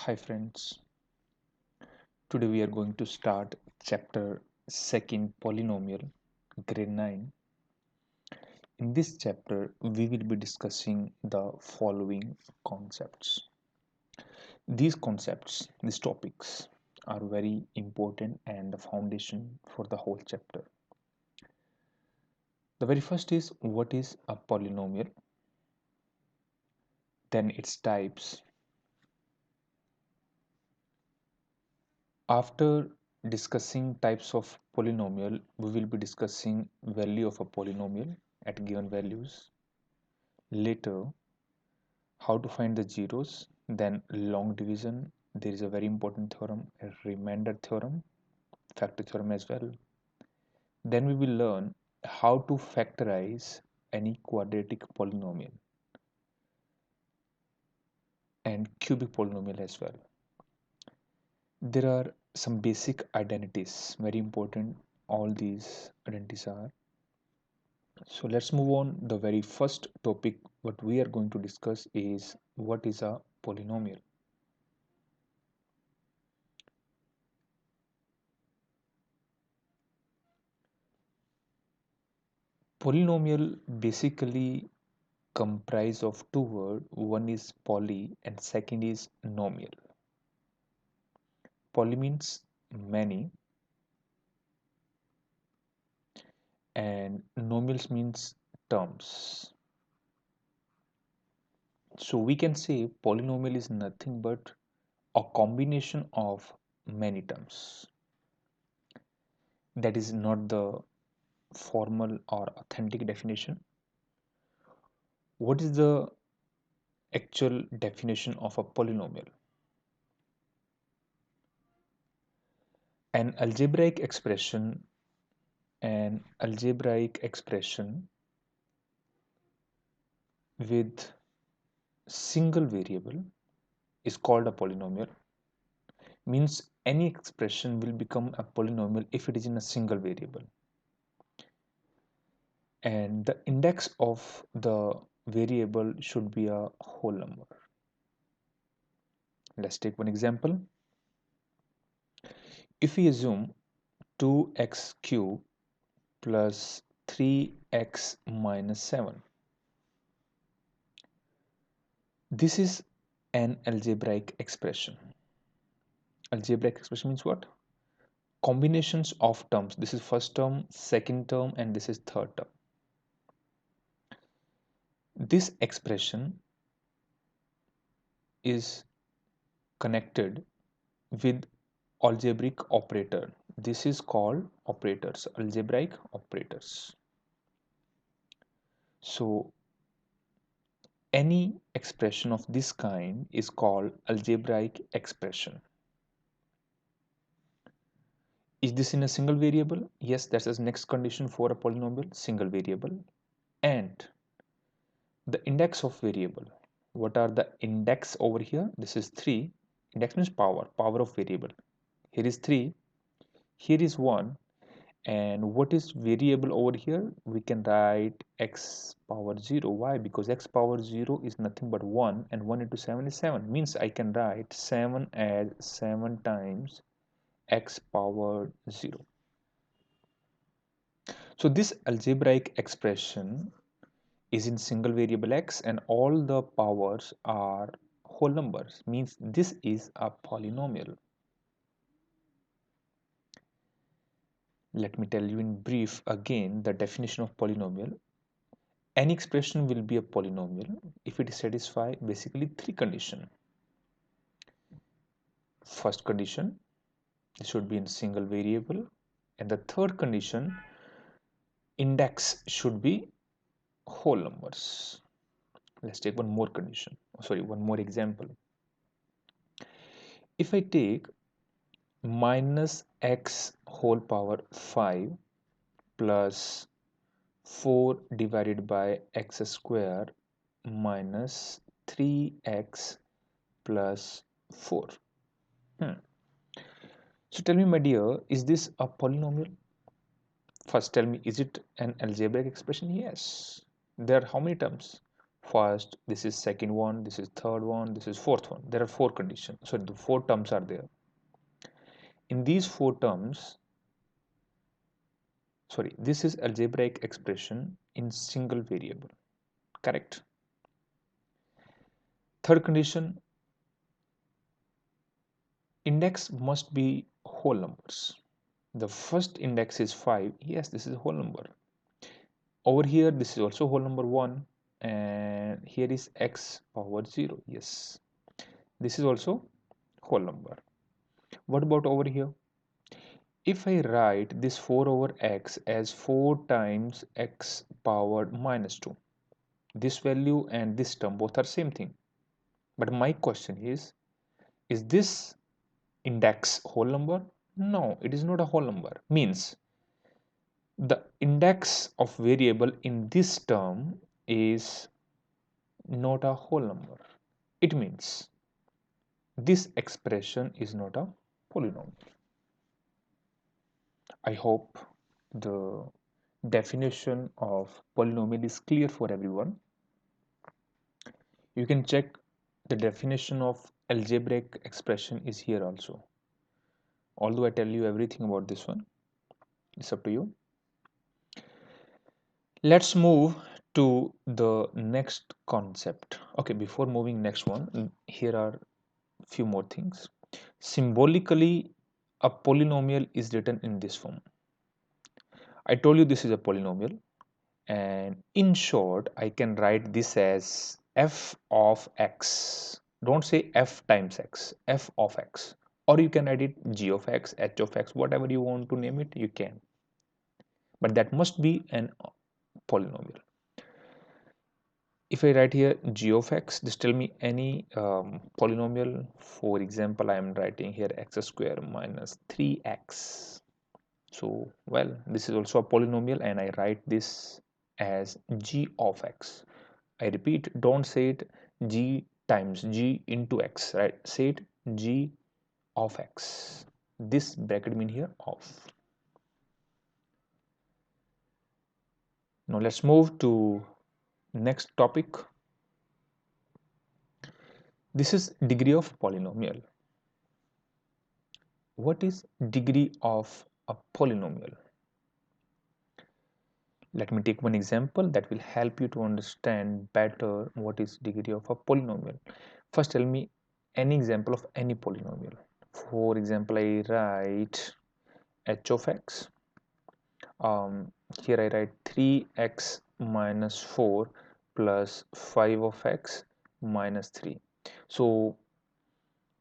Hi friends, today we are going to start chapter 2nd Polynomial, grade 9. In this chapter we will be discussing the following concepts. These topics are very important and the foundation for the whole chapter. The very first is what is a polynomial, then its types. After discussing types of polynomial, we will be discussing value of a polynomial at given values. Later, how to find the zeros, then long division. There is a very important theorem, a remainder theorem, factor theorem as well. Then we will learn how to factorize any quadratic polynomial and cubic polynomial as well. There are some basic identities, very important. All these identities are. So let's move on. The very first topic what we are going to discuss is what is a polynomial. Polynomial basically comprise of two words. One is poly and second is nomial. Poly means many and nomials means terms. So we can say polynomial is nothing but a combination of many terms. That is not the formal or authentic definition. What is the actual definition of a polynomial? An algebraic expression with single variable is called a polynomial. Means any expression will become a polynomial if it is in a single variable. And the index of the variable should be a whole number. Let's take one example. If we assume 2x cubed plus 3x minus 7, this is an algebraic expression. Algebraic expression means what? Combinations of terms. This is first term, second term, and this is third term. This expression is connected with algebraic operator. This is called operators, algebraic operators. So any expression of this kind is called algebraic expression. Is this in a single variable? Yes, that's the next condition for a polynomial, single variable. And the index of variable. What are the index over here? This is 3. Index means power of variable. Here is 3, here is 1. And what is variable over here? We can write x power 0. Why? Because x power 0 is nothing but 1, and 1 into 7 is 7. Means I can write 7 as 7 times x power 0. So this algebraic expression is in single variable x and all the powers are whole numbers. Means this is a polynomial. Let me tell you in brief again the definition of polynomial. Any expression will be a polynomial if it satisfies basically three conditions. First condition, it should be in single variable, and the third condition, index should be whole numbers. Let's take one more condition. One more example. If I take minus x whole power 5 plus 4 divided by x square minus 3x plus 4. So tell me, my dear, is this a polynomial? First tell me, is it an algebraic expression? Yes. There are how many terms? first, this is second one, this is third one, this is fourth one. There are four conditions. So the four terms are there. In these four terms, sorry, this is algebraic expression in single variable, correct? Third condition, index must be whole numbers. The first index is 5. Yes, this is a whole number. Over here, this is also whole number 1, and here is x power 0. Yes, this is also whole number. What about over here? If I write this 4 over x as 4 times x powered minus 2, this value and this term both are same thing. But my question is this index whole number? No, it is not a whole number. Means the index of variable in this term is not a whole number. It means this expression is not a polynomial. I hope the definition of polynomial is clear for everyone. You can check the definition of algebraic expression is here also. Although I tell you everything about this one, it's up to you. Let's move to the next concept. Okay, before moving next one, here are few more things. Symbolically, a polynomial is written in this form. I told you this is a polynomial, and in short, I can write this as f of x. Don't say f times x, f of x. Or you can write it g of x, h of x, whatever you want to name it, you can. But that must be an polynomial. If I write here g of x, just tell me any polynomial. For example, I am writing here x square minus 3x. So, well, this is also a polynomial, and I write this as g of x. I repeat, don't say it g times g into x, right? Say it g of x. This bracket mean here of. Now let's move to next topic. This is degree of polynomial. What is degree of a polynomial? Let me take one example that will help you to understand better what is degree of a polynomial. First, tell me any example of any polynomial. For example, I write h of x. Here I write 3x minus 4 plus 5 of x minus 3. So,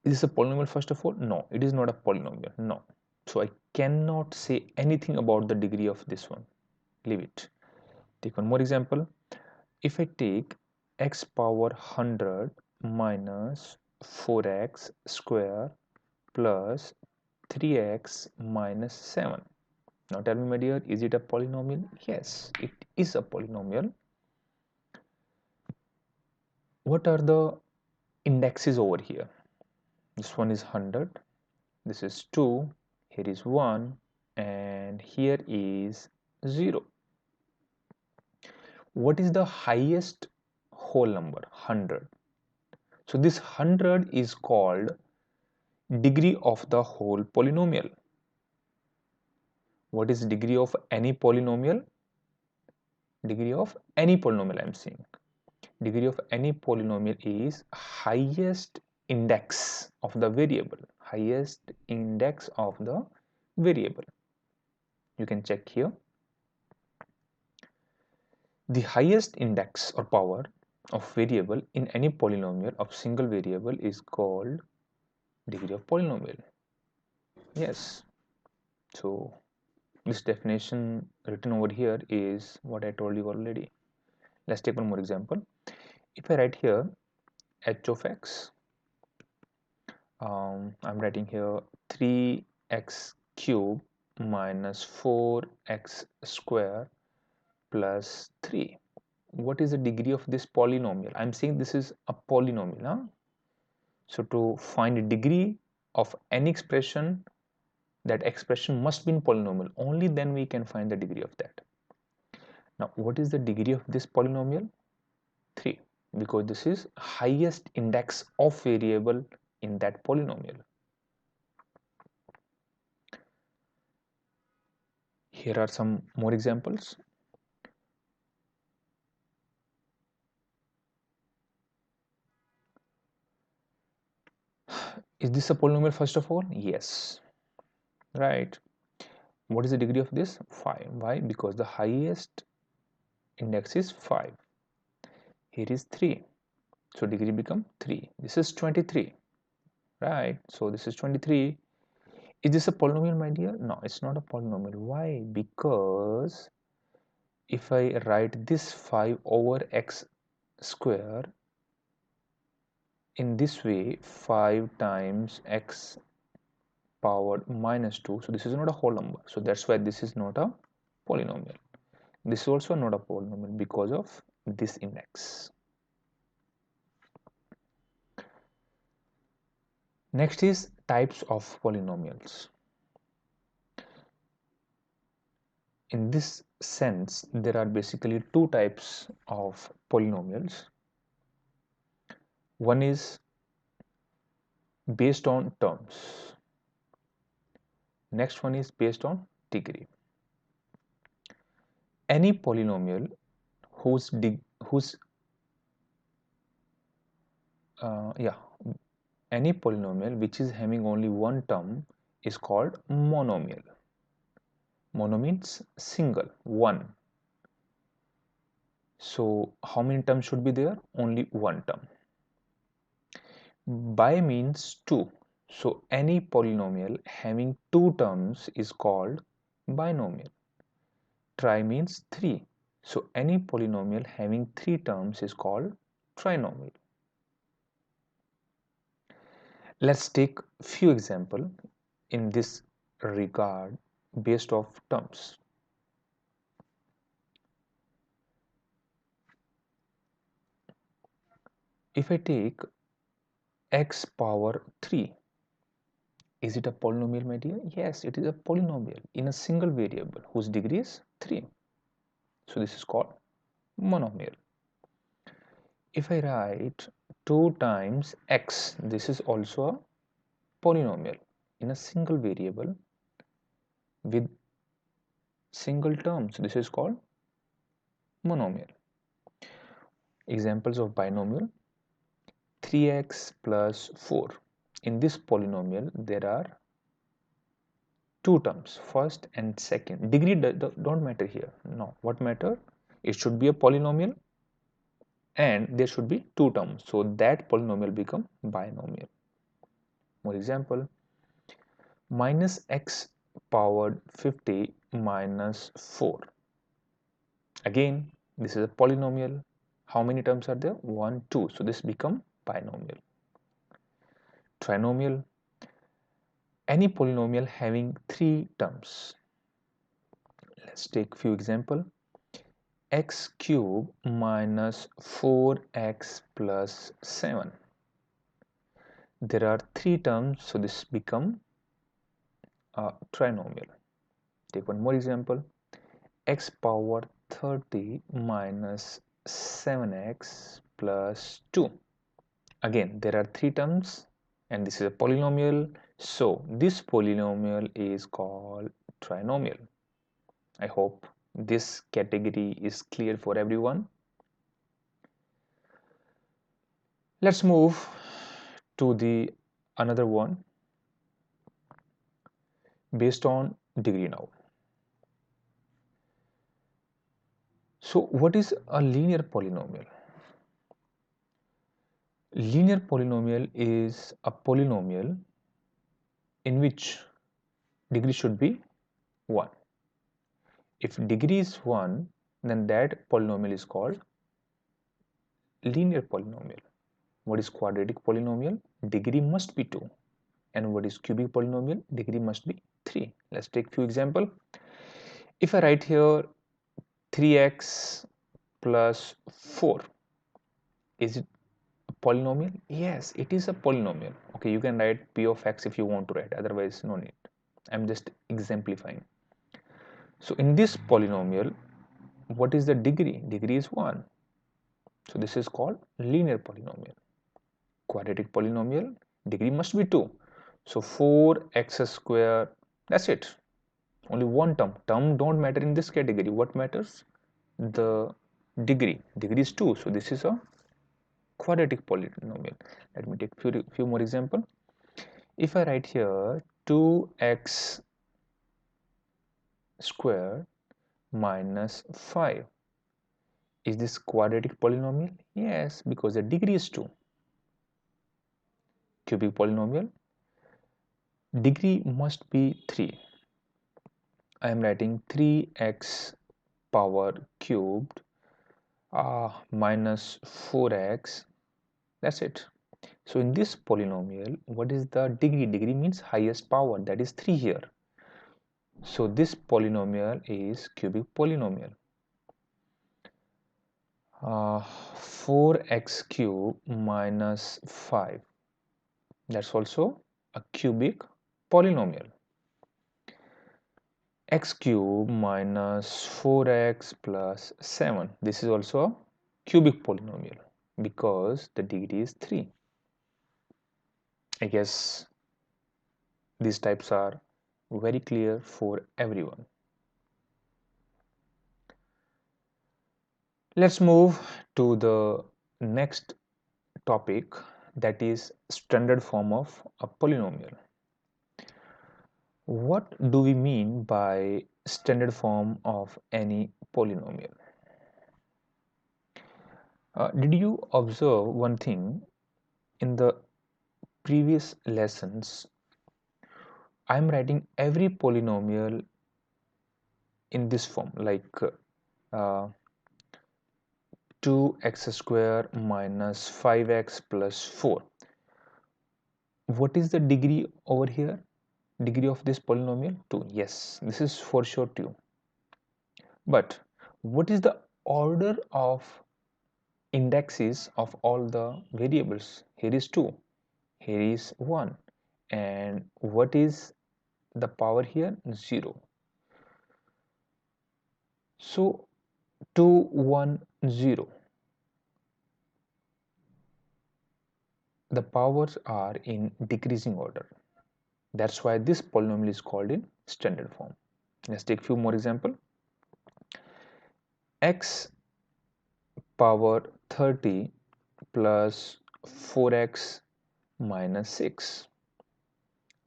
is this a polynomial first of all? No, it is not a polynomial. No. So, I cannot say anything about the degree of this one. Leave it. Take one more example. If I take x power 100 minus 4x square plus 3x minus 7. Now tell me, my dear, is it a polynomial? Yes, it is a polynomial. What are the indexes over here? This one is 100, this is 2, here is 1, and here is 0. What is the highest whole number? 100. So this 100 is called degree of the whole polynomial. What is degree of any polynomial? Degree of any polynomial I am saying. Degree of any polynomial is highest index of the variable. Highest index of the variable. You can check here. The highest index or power of variable in any polynomial of single variable is called degree of polynomial. Yes. So this definition written over here is what I told you already. Let's take one more example. If I write here h of x, I'm writing here 3x cube minus 4x square plus 3. What is the degree of this polynomial? I'm saying this is a polynomial. Huh? So to find a degree of any expression, that expression must be in polynomial. Only then we can find the degree of that. Now, what is the degree of this polynomial? 3. because this is highest index of variable in that polynomial. Here are some more examples. Is this a polynomial first of all? Yes, right. What is the degree of this? 5. Why? Because the highest index is 5. Here is 3. So degree become 3. This is 23. Right. So this is 23. Is this a polynomial, my dear? No, it's not a polynomial. Why? Because if I write this 5 over x square in this way, 5 times x power minus 2, so this is not a whole number, so that's why this is not a polynomial. This is also not a polynomial because of this index. Next is types of polynomials. In this sense, there are basically two types of polynomials. One is based on terms. Next one is based on degree. Any polynomial whose any polynomial which is having only one term is called monomial. Mono means single, one. So how many terms should be there? Only one term. Bi means two. So any polynomial having two terms is called binomial. Tri means three. So any polynomial having three terms is called trinomial. Let's take few examples in this regard based of terms. If I take x power 3, is it a polynomial, my dear? Yes, it is a polynomial in a single variable whose degree is 3. So this is called monomial. If I write 2 times x, this is also a polynomial in a single variable with single term. So this is called monomial. Examples of binomial: 3x plus 4. In this polynomial, there are two terms, first and second. Degree don't matter here. No, what matter? It should be a polynomial and there should be two terms. So that polynomial become binomial. More example: minus x powered 50 minus 4. Again, this is a polynomial. How many terms are there? 1, 2. So this become binomial. Trinomial: any polynomial having three terms. Let's take few example. X cube minus 4x plus 7. There are three terms, so this become a trinomial. Take one more example. X power 30 minus 7x plus 2. Again, there are three terms and this is a polynomial, so this polynomial is called trinomial. I hope this category is clear for everyone. Let's move to the another one based on degree now. So what is a linear polynomial? Linear polynomial is a polynomial in which degree should be 1. If degree is 1, then that polynomial is called linear polynomial. What is quadratic polynomial? Degree must be 2. And what is cubic polynomial? Degree must be 3. Let's take few example. If I write here 3x plus 4, is it a polynomial? Yes, it is a polynomial. Okay, you can write p of x if you want to write, otherwise no need. I'm just exemplifying. So in this polynomial, what is the degree? Degree is 1. So this is called linear polynomial. Quadratic polynomial, degree must be 2. So 4x square, that's it. Only one term don't matter in this category. What matters? The degree is 2, so this is a quadratic polynomial. Let me take few more example. If I write here 2x square minus 5, is this quadratic polynomial? Yes, because the degree is 2. Cubic polynomial, degree must be 3. I am writing 3x power cubed minus 4x, that's it. So in this polynomial, what is the degree? Degree means highest power, that is 3 here. So this polynomial is cubic polynomial. 4x cube minus 5, that's also a cubic polynomial. X cube minus 4x plus 7, this is also a cubic polynomial because the degree is 3. I guess these types are very clear for everyone. Let's move to the next topic, that is standard form of a polynomial. What do we mean by standard form of any polynomial? Did you observe one thing? In the previous lessons, I'm writing every polynomial in this form, like 2x square minus 5x plus 4. What is the degree over here? Degree of this polynomial? 2. Yes, this is for sure 2. But what is the order of indexes of all the variables? Here is 2, here is 1, and what is the power here? 0. So 2, 1, 0, the powers are in decreasing order. That's why this polynomial is called in standard form. Let's take few more example. X power 30 plus 4x minus 6.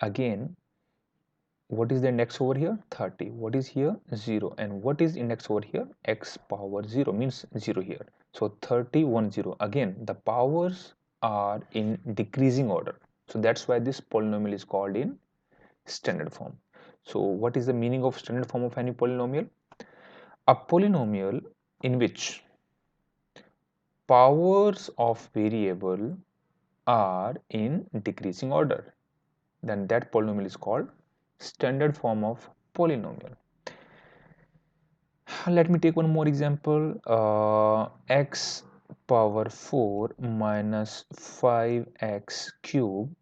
Again, what is the index over here? 30. What is here? 0. And what is index over here? X power 0 means 0 here. So 30, 1, 0. Again, the powers are in decreasing order. So that's why this polynomial is called in standard form. So what is the meaning of standard form of any polynomial? A polynomial in which powers of variable are in decreasing order, then that polynomial is called standard form of polynomial. Let me take one more example. X power 4 minus 5x cube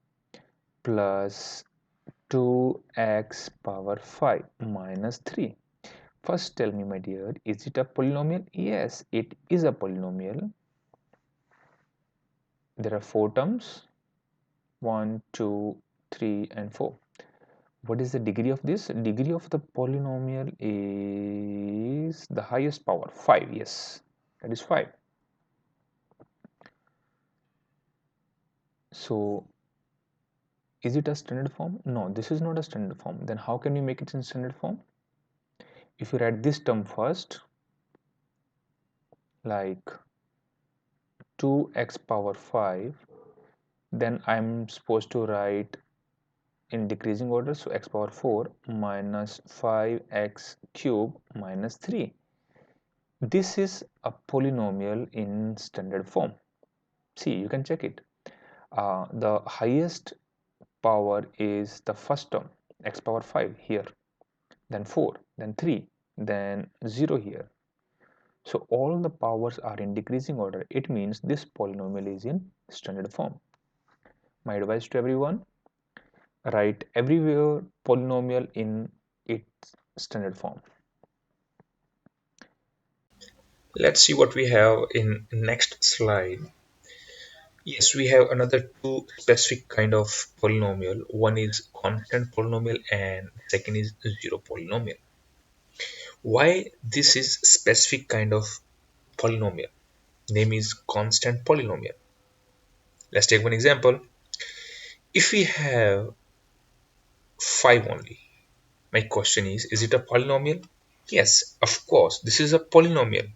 plus 2x power 5 minus 3. First tell me, my dear, is it a polynomial? Yes, it is a polynomial. There are 4 terms, 1, 2, 3 and 4. What is the degree of this? Degree of the polynomial is the highest power, 5. Yes, that is 5. So is it a standard form? No, this is not a standard form. Then how can we make it in standard form? If you write this term first, like 2x power 5, then I'm supposed to write in decreasing order, so x power 4 minus 5x cube minus 3. This is a polynomial in standard form. See, you can check it. The highest power is the first term, x power 5 here, then 4, then 3, then 0 here. So all the powers are in decreasing order. It means this polynomial is in standard form. My advice to everyone, write everywhere polynomial in its standard form. Let's see what we have in next slide. Yes, we have another two specific kind of polynomial. One is constant polynomial and second is zero polynomial. Why this is specific kind of polynomial? Name is constant polynomial. Let's take one example. If we have 5 only, my question is it a polynomial? Yes, of course, this is a polynomial.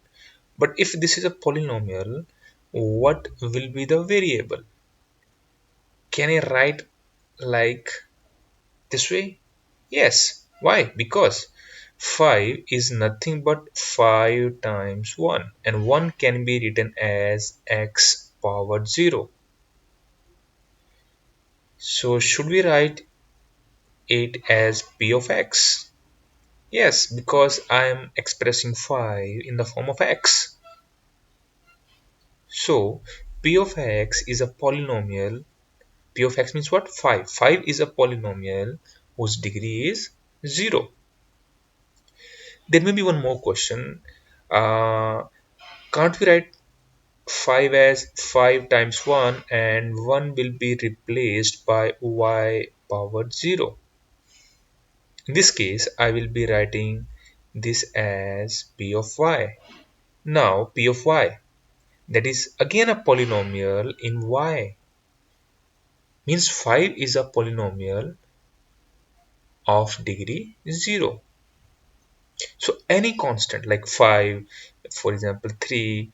But if this is a polynomial, what will be the variable? Can I write like this way? Yes. Why? Because 5 is nothing but 5 times 1 and 1 can be written as x power 0. So should we write it as p of x? Yes, because I am expressing 5 in the form of x. So p of x is a polynomial. P of x means what? 5. 5 is a polynomial whose degree is 0. There may be one more question. Can't we write 5 as 5 times 1 and 1 will be replaced by y power 0? In this case, I will be writing this as p of y. Now, p of y, that is again a polynomial in y, means 5 is a polynomial of degree 0. So any constant like 5, for example 3,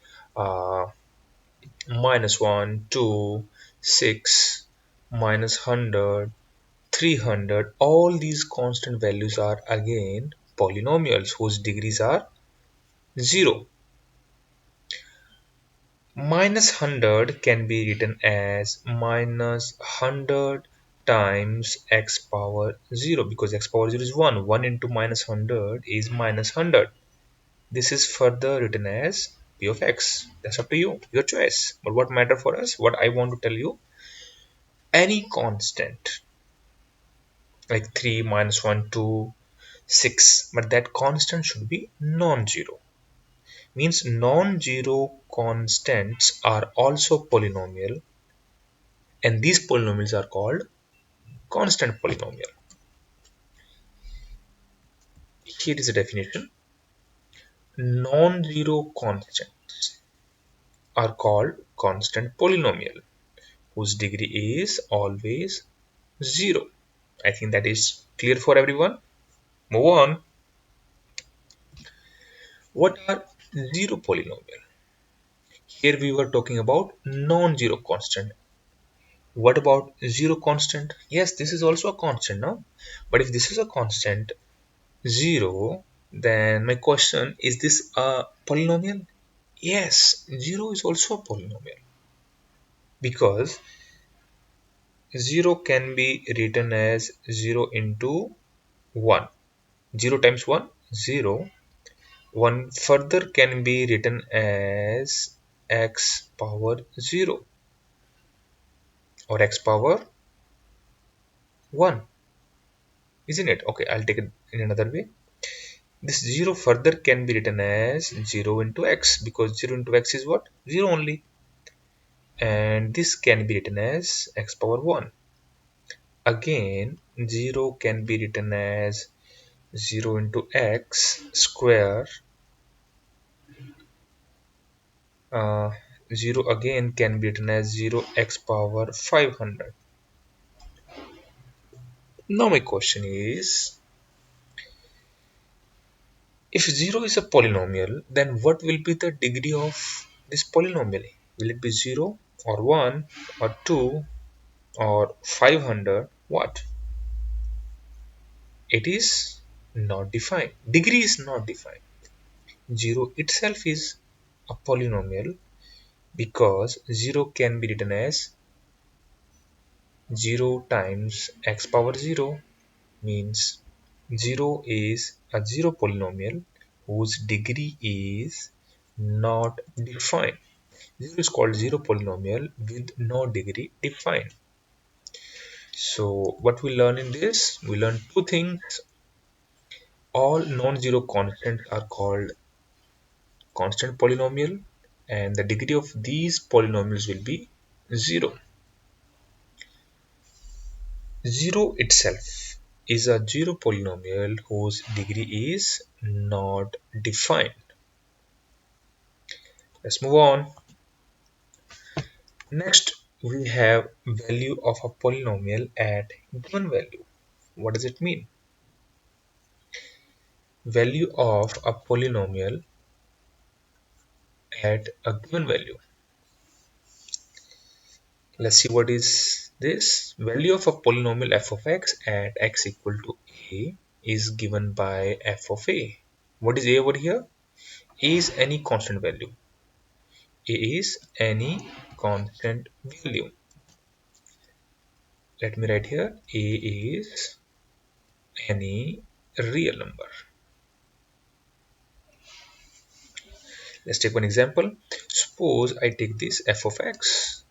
minus 1, 2, 6, minus 100, 300, all these constant values are again polynomials whose degrees are 0. Minus 100 can be written as minus 100 times x power 0 because x power 0 is 1. 1 into minus 100 is minus 100. This is further written as p of x. That's up to you, your choice. But what matter for us, what I want to tell you, any constant like 3, minus 1, 2, 6, but that constant should be non-zero. Means non-zero constants are also polynomial and these polynomials are called constant polynomial. Here is a definition. Non-zero constants are called constant polynomial whose degree is always 0. I think that is clear for everyone. Move on. What are zero polynomial? Here we were talking about non-zero constant. What about zero constant? Yes, this is also a constant now. But if this is a constant, 0, then my question, is this a polynomial? Yes, 0 is also a polynomial. Because 0 can be written as 0 into 1. 0 times 1, 0. 1 further can be written as x power 0 or x power 1, isn't it? Okay, I'll take it in another way. This 0 further can be written as 0 into x because 0 into x is what? 0 only. And this can be written as x power 1. Again, 0 can be written as 0 into x square. 0 again can be written as 0x power 500. Now my question is, if 0 is a polynomial, then what will be the degree of this polynomial? Will it be 0 or 1 or 2 or 500? What? It is not defined. Degree is not defined. 0 itself is a polynomial because 0 can be written as 0 times x power 0 means 0 is a 0 polynomial whose degree is not defined. 0 is called 0 polynomial with no degree defined. So what we learn in this? We learn two things. All non-zero constants are called constant polynomial, and the degree of these polynomials will be 0. 0 itself is a zero polynomial whose degree is not defined. Let's move on. Next, we have value of a polynomial at given value. What does it mean? Value of a polynomial at a given value. Let's see what is this. Value of a polynomial f of x at x equal to a is given by f of a. What is a over here? A is any constant value. A is any constant value. Let me write here. A is any real number. Let's take one example. Suppose I take this f of x,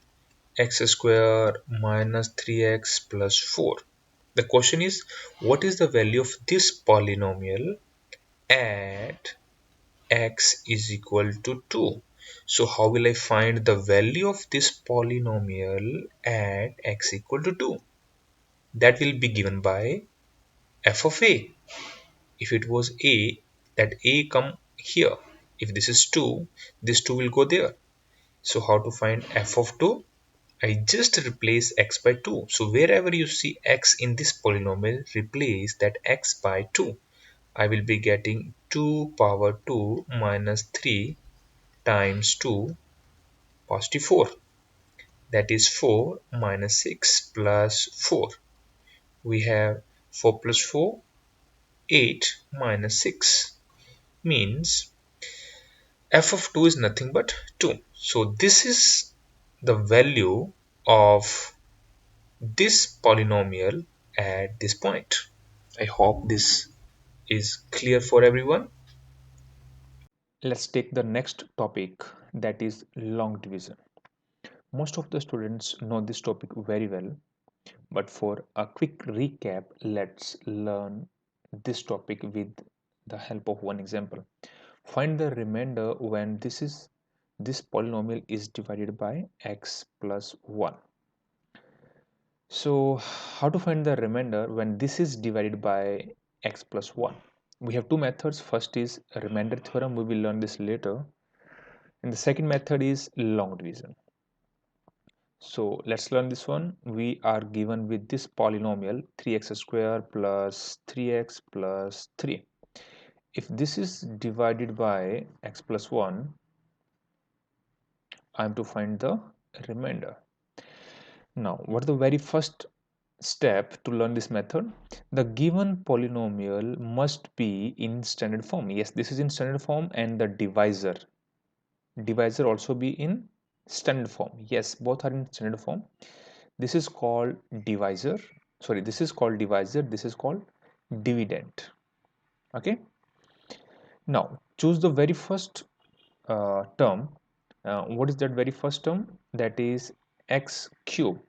x square minus 3x plus 4. The question is, what is the value of this polynomial at x is equal to 2? So how will I find the value of this polynomial at x equal to 2? That will be given by f of a. If it was a, that a come here. If this is 2, this 2 will go there. So how to find f of 2? I just replace x by 2. So wherever you see x in this polynomial, replace that x by 2. I will be getting 2 power 2 minus 3 times 2 positive 4. That is 4 minus 6 plus 4. We have 4 plus 4, 8 minus 6 means f of 2 is nothing but 2. So this is the value of this polynomial at this point. I hope this is clear for everyone. Let's take the next topic, that is long division. Most of the students know this topic very well, but for a quick recap, let's learn this topic with the help of one example. Find the remainder when this polynomial is divided by x plus 1. So how to find the remainder when this is divided by x plus 1? We have two methods. First is a remainder theorem. We will learn this later. And the second method is long division. So let's learn this one. We are given with this polynomial 3x square plus 3x plus 3. If this is divided by x plus 1, I am to find the remainder. Now, what is the very first step to learn this method? The given polynomial must be in standard form. Yes, this is in standard form, and the divisor also be in standard form. Yes, both are in standard form. This is called divisor. Sorry, this is called divisor. This is called dividend. Okay. Now, choose the very first term. What is that very first term? That is x cube.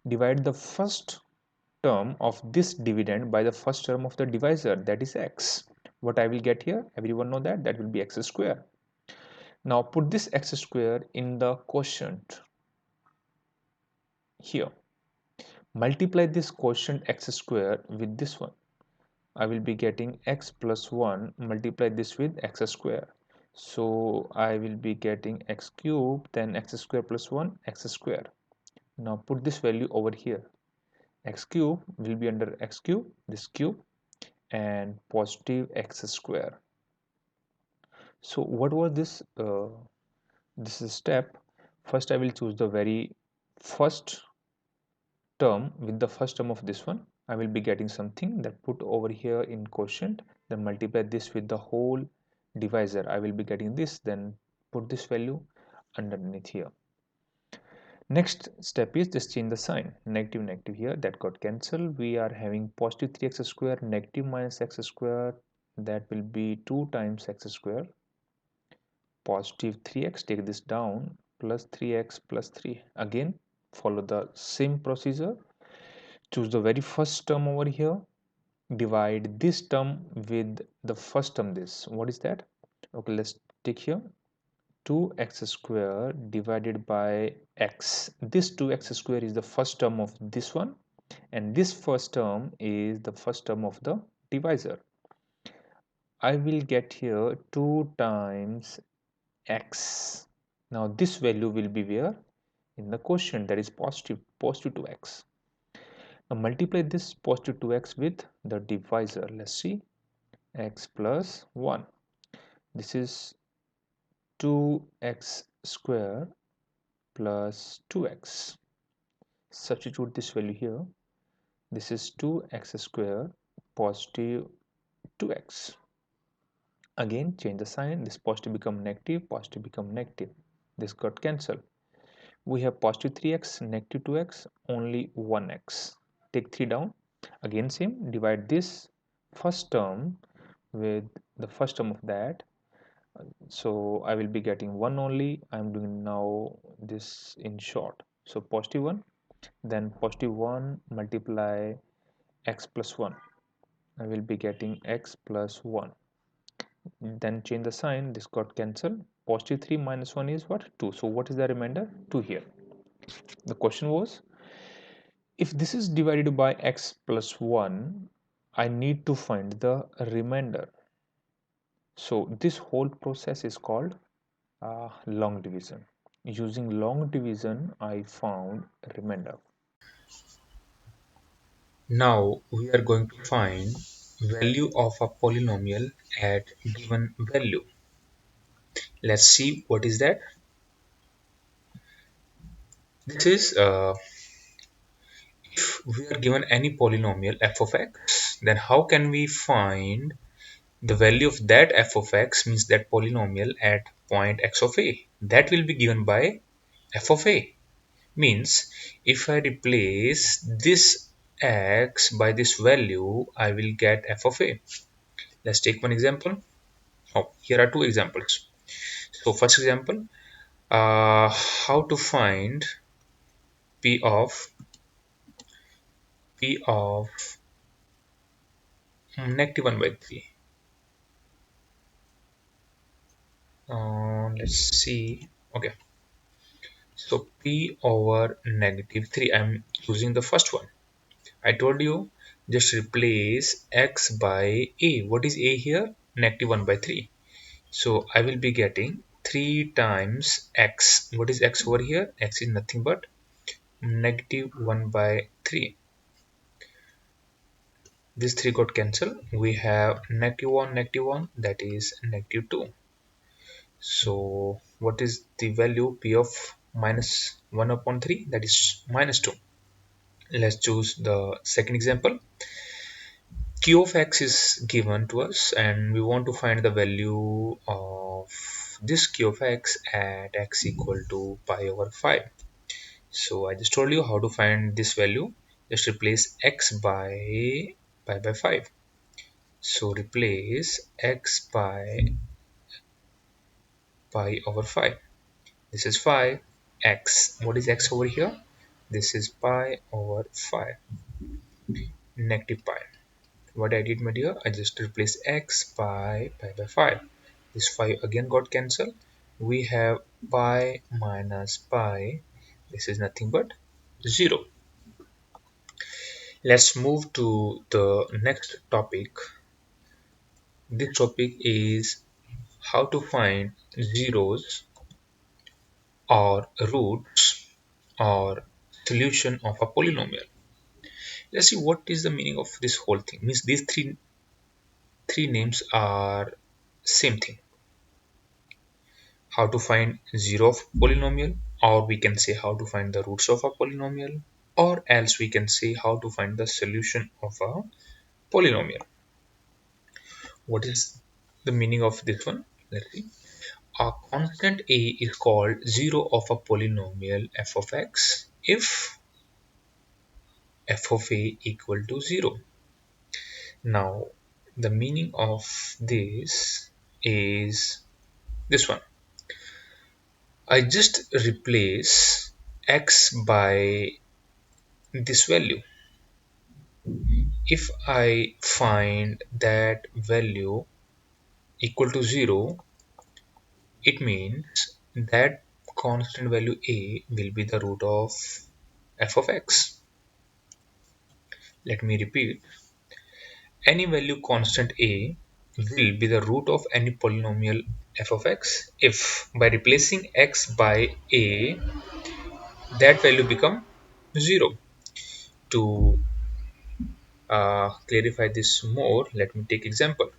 Divide the first term of this dividend by the first term of the divisor, that is x. What I will get here, everyone know that will be x square. Now put this x square in the quotient here. Multiply this quotient x square with this one. I will be getting x plus 1, multiply this with x square. So I will be getting x cube, then x square plus 1, x square. Now put this value over here. X cube will be under x cube, this cube, and positive x square. So what was this step? First I will choose the very first term with the first term of this one. I will be getting something that put over here in quotient, then multiply this with the whole divisor. I will be getting this, then put this value underneath here. Next step is just change the sign. Negative negative here, that got cancelled. We are having positive 3x square, negative minus x square, that will be 2 times x square. Positive 3x, take this down, plus 3x plus 3. Again follow the same procedure. Choose the very first term over here, divide this term with the first term. This, what is that? Okay, let's take here 2x square divided by x. This 2x square is the first term of this one, and this first term is the first term of the divisor. I will get here 2 times x. Now this value will be where? In the quotient, that is positive 2x. Now multiply this positive 2x with the divisor. Let's see, x plus 1. This is 2x square plus 2x. Substitute this value here. This is 2x square positive 2x. Again change the sign. This positive become negative, positive become negative. This got cancelled. We have positive 3x, negative 2x, only 1x. Take 3 down. Again same, divide this first term with the first term of that. So I will be getting 1 only. I am doing now this in short. So positive 1, then positive 1 multiply x plus 1. I will be getting x plus 1. Then change the sign. This got cancelled. Positive 3 minus 1 is what? 2. So what is the remainder? 2 here. The question was, if this is divided by x plus 1, I need to find the remainder. So this whole process is called long division. Using long division, I found remainder. Now we are going to find value of a polynomial at given value. Let's see what is that. This is if we are given any polynomial f of x, then how can we find the value of that f of x, means that polynomial at point x of a? That will be given by f of a. Means if I replace this x by this value, I will get f of a. Let's take one example. Oh, here are two examples. So first example, how to find p of negative 1 by 3. Let's see. Okay, so p over negative 3, I'm using the first one. I told you just replace x by a. What is a here? Negative 1 by 3. So I will be getting 3 times x. What is x over here? X is nothing but negative 1 by 3. This 3 got cancelled. We have negative 1, that is negative 2. So what is the value? P of minus 1 upon 3, that is minus 2. Let's choose the second example. Q of x is given to us and we want to find the value of this q of x at x equal to pi over 5. So I just told you how to find this value. Just replace x by pi by 5. So replace x by pi over 5. This is 5. X. What is x over here? This is pi over 5. Negative pi. What I did, my dear, I just replace x by pi by 5. This 5 again got cancelled. We have pi minus pi. This is nothing but 0. Let's move to the next topic. This topic is how to find zeros or roots or solution of a polynomial. Let's see what is the meaning of this whole thing. Means these three names are same thing. How to find zero of polynomial, or we can say how to find the roots of a polynomial, or else we can say how to find the solution of a polynomial. What is the meaning of this one? Let's see. A constant a is called zero of a polynomial f of x if f of a equal to 0. Now the meaning of this is this one. I just replace x by this value. If I find that value equal to 0, It means that constant value a will be the root of f of x. Let me repeat. Any value constant a will be the root of any polynomial f of x if by replacing x by a that value become 0. To clarify this more, let me take example.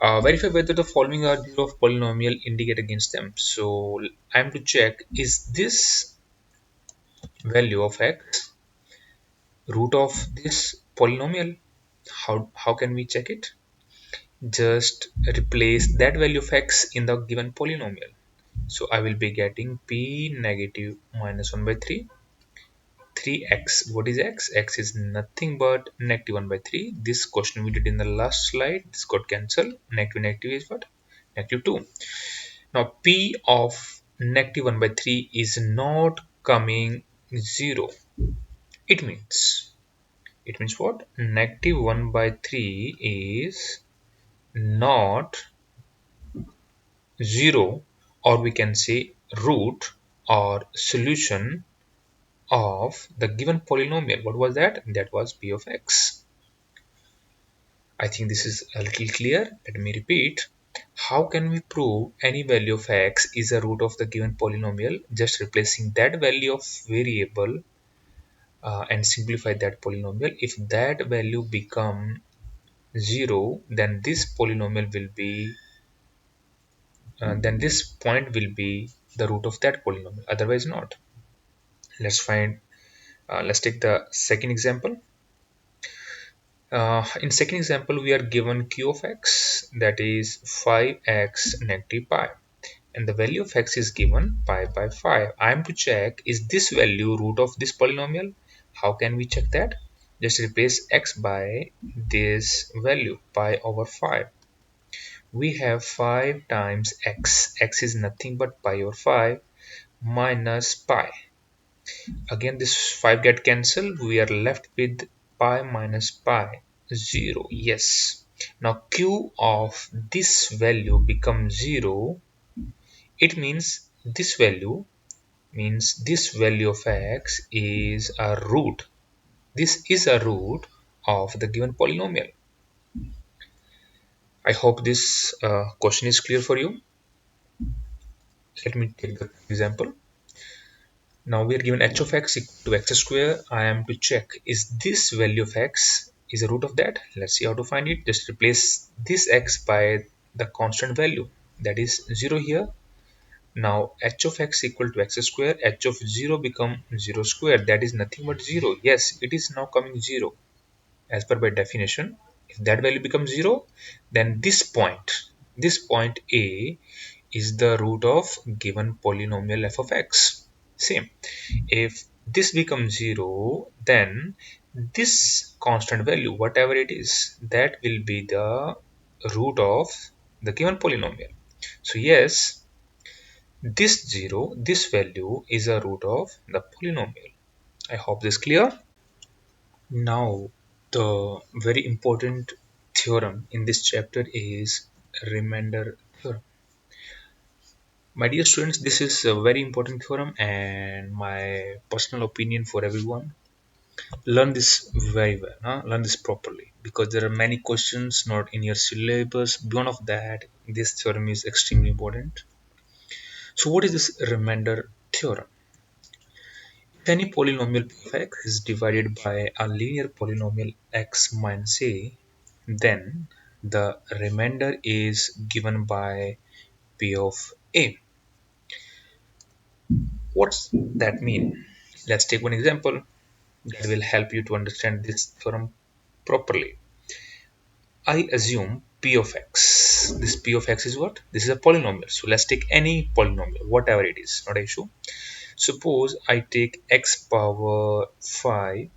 Verify whether the following are zero of polynomial indicate against them. So I am to check, is this value of x root of this polynomial? How can we check it? Just replace that value of x in the given polynomial. So I will be getting p negative minus 1 by 3 3x. What is x? X is nothing but negative 1 by 3. This question we did in the last slide. This got cancelled. Negative negative is what? Negative 2. Now p of negative 1 by 3 is not coming 0. It means what? Negative 1 by 3 is not 0, or we can say root or solution of the given polynomial. What was that? That was p of x. I think this is a little clear. Let me repeat. How can we prove any value of x is a root of the given polynomial? Just replacing that value of variable and simplify that polynomial. If that value become 0, then this polynomial will be then this point will be the root of that polynomial, otherwise not. Let's take the second example. In second example, we are given q of x, that is 5x negative pi, and the value of x is given pi by 5. I am to check, is this value root of this polynomial? How can we check that? Just replace x by this value pi over 5. We have 5 times x. X is nothing but pi over 5 minus pi. Again this 5 get cancelled. We are left with pi minus pi 0. Yes. Now q of this value becomes 0. It means this value of x is a root. This is a root of the given polynomial. I hope this question is clear for you. Let me take the example. Now we are given h of x equal to x square. I am to check, is this value of x is a root of that? Let's see how to find it. Just replace this x by the constant value, that is 0 here. Now h of x equal to x square. H of 0 become 0 square, that is nothing but 0. Yes, it is now coming 0 as per by definition. If that value becomes 0, then this point a is the root of given polynomial f of x. Same, if this becomes 0, then this constant value, whatever it is, that will be the root of the given polynomial. So yes, this value is a root of the polynomial. I hope this is clear. Now the very important theorem in this chapter is remainder theorem. My dear students, this is a very important theorem and my personal opinion for everyone. Learn this very well, learn this properly, because there are many questions not in your syllabus. Beyond of that, this theorem is extremely important. So what is this remainder theorem? If any polynomial p of x is divided by a linear polynomial x minus a, then the remainder is given by p of a. What's that mean? Let's take one example that will help you to understand this theorem properly. I assume p of x. This p of x is what? This is a polynomial. So let's take any polynomial, whatever it is, not an issue. Suppose I take x power 5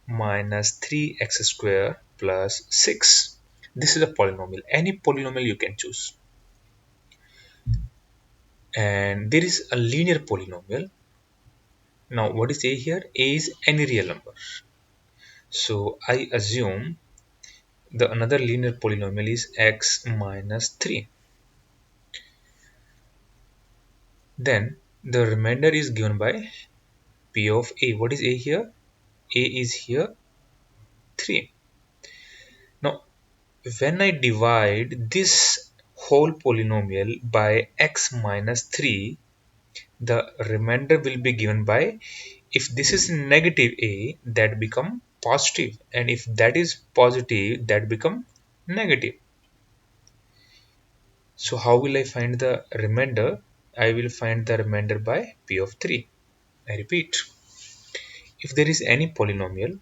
minus 3x square plus 6. This is a polynomial. Any polynomial you can choose. And there is a linear polynomial. Now what is a here? A is any real number. So I assume the another linear polynomial is x minus 3. Then the remainder is given by P of A. What is A here? A is here 3. Now when I divide this whole polynomial by x minus 3, the remainder will be given by, if this is negative A, that become positive, and if that is positive, that become negative. So how will I find the remainder? I will find the remainder by P of 3. I repeat, if there is any polynomial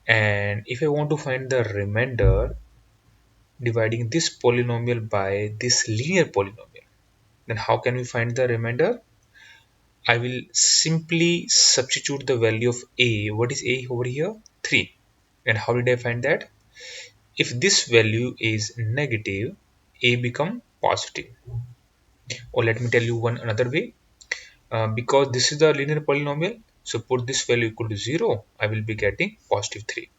and if I want to find the remainder dividing this polynomial by this linear polynomial, then how can we find the remainder? I will simply substitute the value of A. What is A over here? 3. And how did I find that? If this value is negative, A become positive. Or let me tell you one another way. Because this is the linear polynomial, so put this value equal to 0, I will be getting positive 3.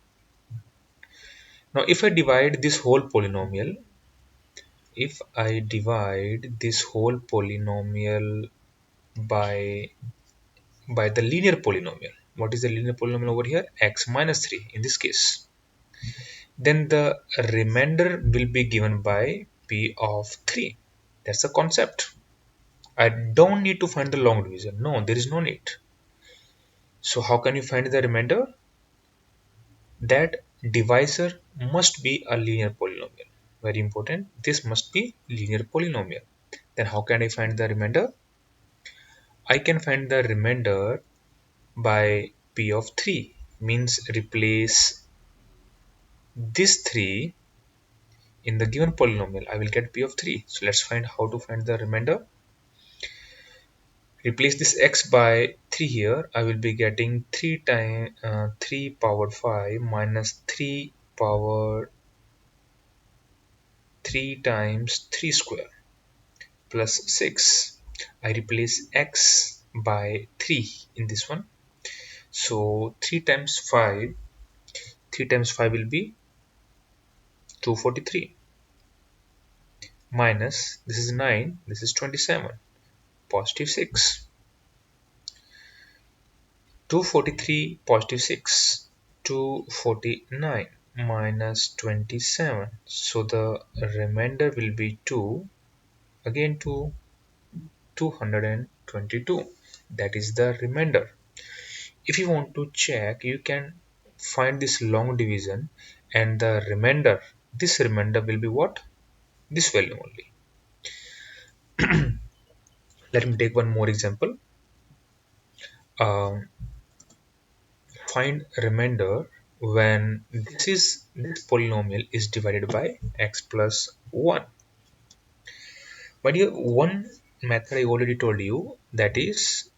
Now if I divide this whole polynomial, by the linear polynomial, what is the linear polynomial over here? X minus 3 in this case. Then the remainder will be given by P of 3. That's the concept. I don't need to find the long division. No, there is no need. So how can you find the remainder? That divisor must be a linear polynomial. Very important. This must be linear polynomial. Then how can I find the remainder? I can find the remainder by P of 3. Means replace this 3 in the given polynomial. I will get P of 3. So let's find how to find the remainder. Replace this x by 3 here. I will be getting 3 power 5 minus 3 power 3 times 3 square plus 6. I replace x by 3 in this one. So 3 times 5 will be 243 minus, this is 9, this is 27, positive 6. 243 positive 6, 249 minus 27. So the remainder will be 2, again 2, 222. That is the remainder. If you want to check, you can find this long division and the remainder, this remainder will be what? This value only. Let me take one more example. Um, find remainder when this polynomial is divided by x plus 1. But here one method I already told you, that is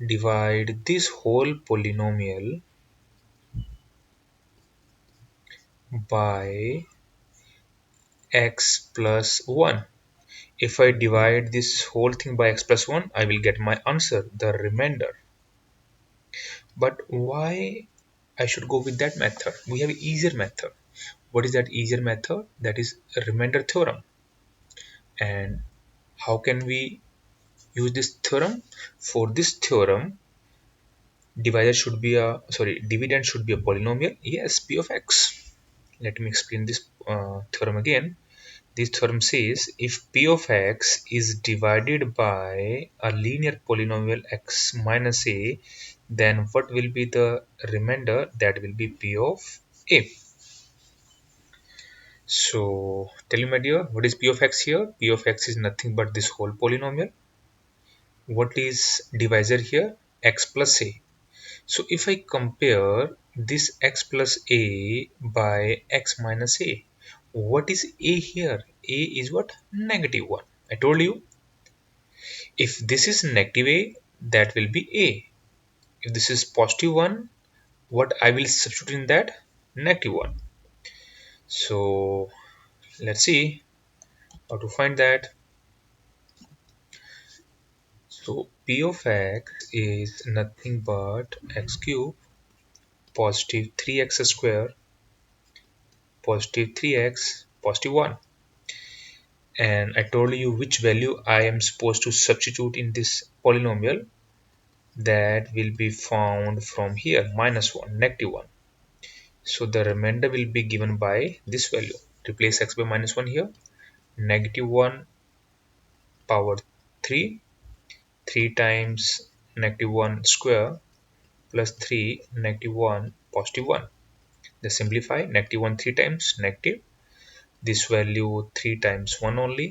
divide this whole polynomial by x plus 1. If I divide this whole thing by x plus 1, I will get my answer, the remainder. But why I should go with that method? We have an easier method. What is that easier method? That is a remainder theorem. And how can we use this theorem? For this theorem, dividend should be a polynomial. Yes, p of x. Let me explain this theorem again. This theorem says if p of x is divided by a linear polynomial x minus a, then what will be the remainder? That will be p of a. So tell me, my dear, what is p of x here? P of x is nothing but this whole polynomial. What is divisor here? X plus a. So if I compare this x plus a by x minus a, what is a here? A is what? Negative 1. I told you, if this is negative a, that will be a. If this is positive 1, what I will substitute in that? Negative 1. So let's see how to find that. So p of x is nothing but x cube positive 3x square positive 3x positive 1, and I told you which value I am supposed to substitute in this polynomial. That will be found from here, -1, -1. So the remainder will be given by this value. Replace x by -1 here. -1 power 3, 3 times -1 square plus 3 -1 +1. Just simplify. -1 3 times negative. This value 3 times 1 only.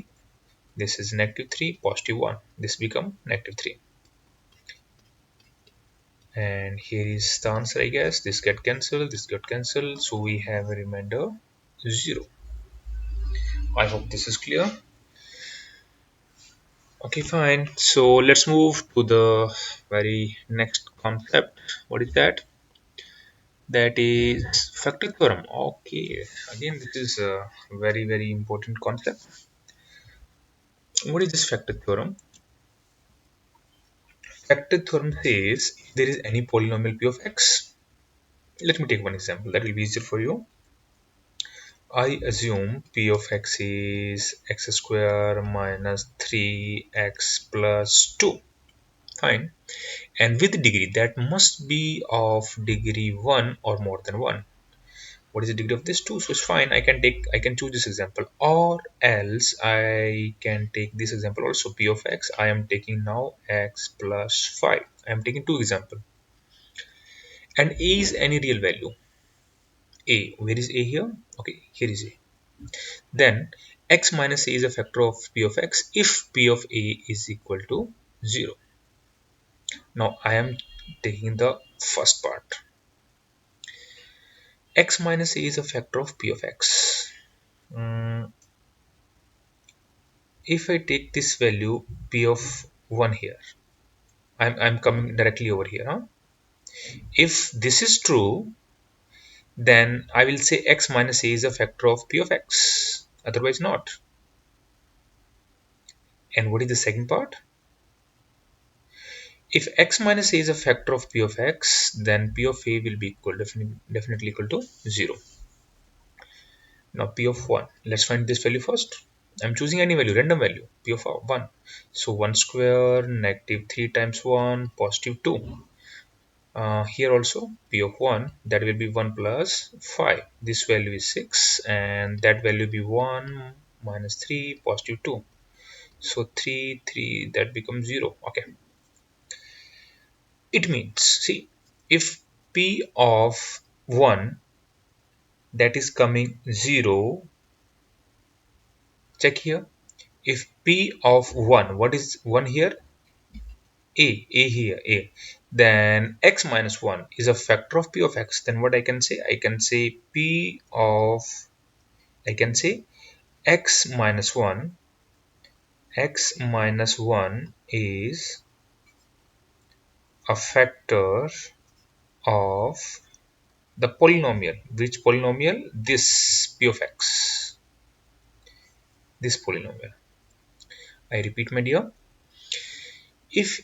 This is -3 +1. This become -3. And here is the answer, I guess. This get cancelled, this get cancelled, so we have a remainder 0. I hope this is clear. Okay, fine. So let's move to the very next concept. What is that? That is factor theorem. Okay, again, this is a very important concept. What is this factor theorem? Factor theorem says if there is any polynomial p of x. Let me take one example that will be easier for you. I assume p of x is x square minus 3x plus 2. Fine. And with degree, that must be of degree 1 or more than 1. What is the degree of this? 2. So it's fine. I can choose this example, or else I can take this example also. P of x, I am taking now x plus 5. I am taking two examples. And a is any real value. A, where is a here? Okay, here is a. Then x minus a is a factor of p of x if p of a is equal to 0. Now I am taking the first part. X minus a is a factor of p of x. If I take this value p of 1 here, I'm coming directly over here. If this is true, then I will say x minus a is a factor of p of x. Otherwise not. And what is the second part? If x minus a is a factor of p of x, then p of a will be definitely equal to 0. Now p of 1, let's find this value first. I'm choosing any value, random value, p of 1. So 1 square, -3 times 1, +2. Here also p of 1, that will be 1 plus 5. This value is 6, and that value will be 1 minus 3, +2. So 3, 3, that becomes 0. Okay. It means, see, if p of 1 that is coming 0, check here. If p of 1, what is 1 here? A here, a. Then x minus 1 is a factor of p of x. Then what I can say? I can say x minus 1. X minus 1 is a factor of the polynomial. Which polynomial? This p of x. This polynomial. I repeat, my dear. If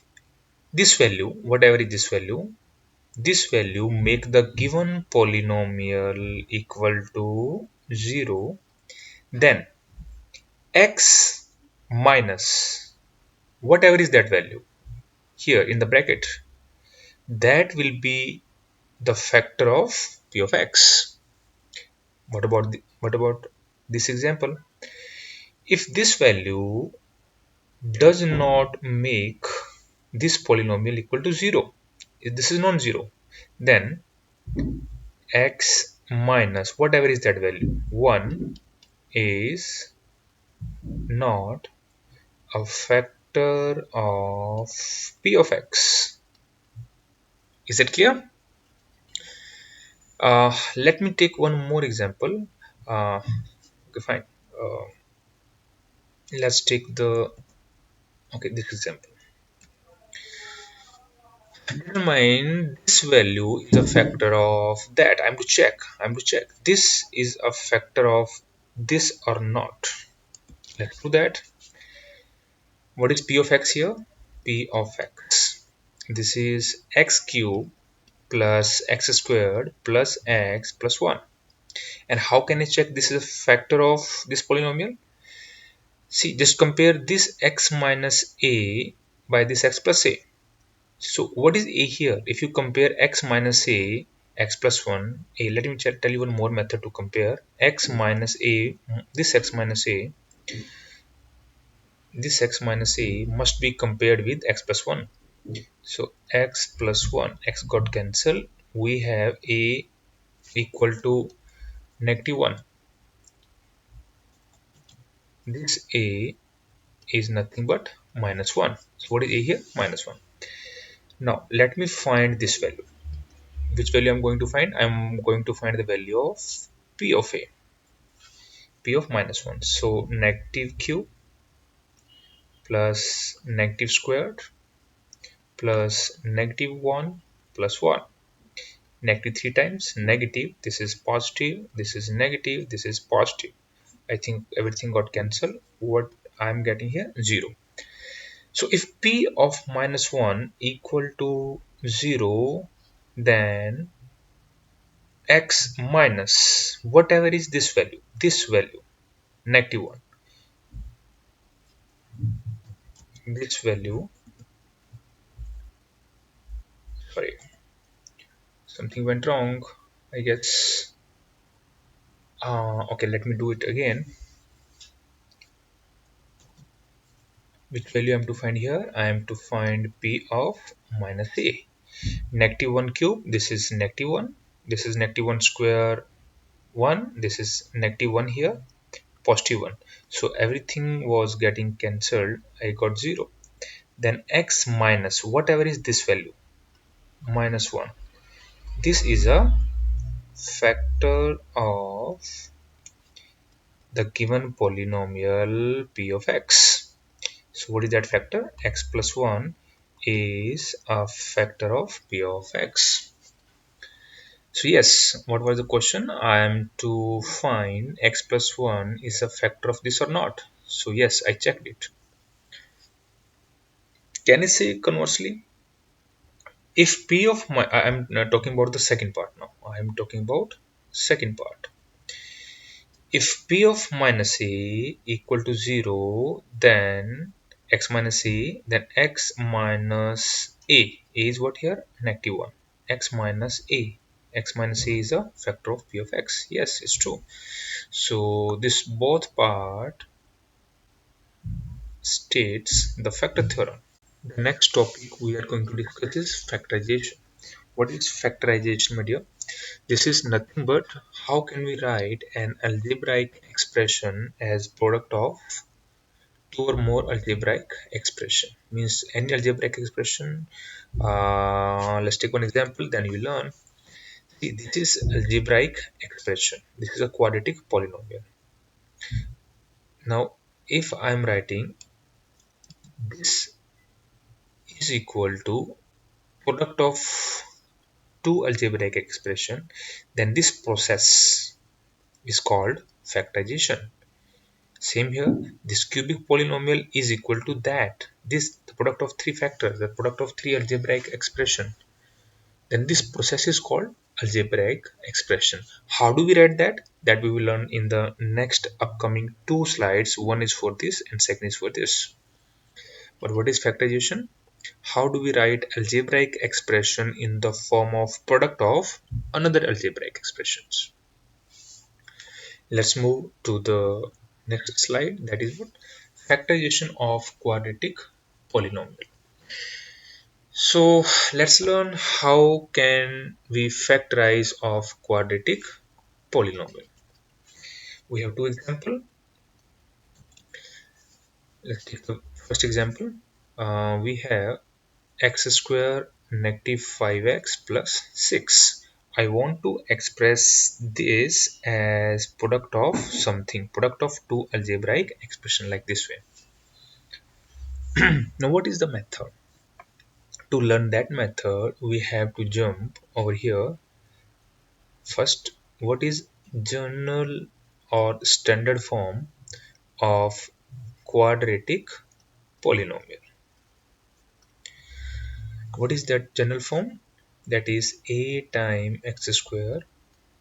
this value, whatever is this value make the given polynomial equal to 0, then x minus whatever is that value here in the bracket, that will be the factor of p of x. What about this example? If this value does not make this polynomial equal to 0, if this is non-zero, then x minus whatever is that value 1 is not a factor of p of x. Is it clear? Let me take one more example. Okay, fine. Let's take this example. Determine this value is a factor of that. I'm to check this is a factor of this or not. Let's do that. What is p of x here? P of x, this is x cubed plus x squared plus x plus 1. And how can I check this is a factor of this polynomial? See, just compare this x minus a by this x plus a. So what is a here? If you compare x minus a, x plus 1, a, let me tell you one more method to compare. X minus a, this x minus a, this x minus a must be compared with x plus 1. So x plus 1, x got cancelled. We have a equal to negative 1. This a is nothing but minus 1. So what is a here? Minus 1. Now let me find this value. Which value I'm going to find? I'm going to find the value of p of a, p of minus 1. So negative q plus negative squared plus negative 1 plus 1. Negative 3 times negative. This is positive. This is negative. This is positive. I think everything got cancelled. What I'm getting here? 0. So if p of minus 1 equal to 0, then x minus whatever is this value, negative 1, this value, sorry, something went wrong, I guess. Okay, let me do it again. Which value I am to find here? I am to find p of minus a. Negative 1 cube, this is negative 1. This is negative 1 square 1. This is negative 1 here. Positive 1. So everything was getting cancelled. I got 0. Then x minus whatever is this value, minus 1. This is a factor of the given polynomial p of x. So what is that factor? X plus 1 is a factor of p of x. So yes, what was the question? I am to find x plus 1 is a factor of this or not. So yes, I checked it. Can I say conversely? If p of my, I am not talking about the second part now. I am talking about second part. If p of minus a equal to 0, then x minus a, then x minus a is what here? Negative 1. X minus a. X minus a is a factor of p of x. Yes, it's true. So this both part states the factor theorem. The next topic we are going to discuss is factorization. What is factorization, my dear? This is nothing but how can we write an algebraic expression as product of two or more algebraic expression. Means any algebraic expression. Let's take one example, then you learn. See, this is algebraic expression. This is a quadratic polynomial. Now, if I'm writing this is equal to product of two algebraic expression, then this process is called factorization. Same here, this cubic polynomial is equal to that. This the product of three factors, the product of three algebraic expression. Then this process is called algebraic expression. How do we write that? That we will learn in the next upcoming two slides. One is for this and second is for this. But what is factorization? How do we write algebraic expression in the form of product of another algebraic expressions? Let's move to the next slide. That is what? Factorization of quadratic polynomial. So let's learn how can we factorize of quadratic polynomial. We have two examples. Let's take the first example. We have x square negative 5x plus 6. I want to express this as product of something, product of two algebraic expression like this way. Now what is the method? To learn that method, we have to jump over here. First, what is general or standard form of quadratic polynomial? What is that general form? That is a times x square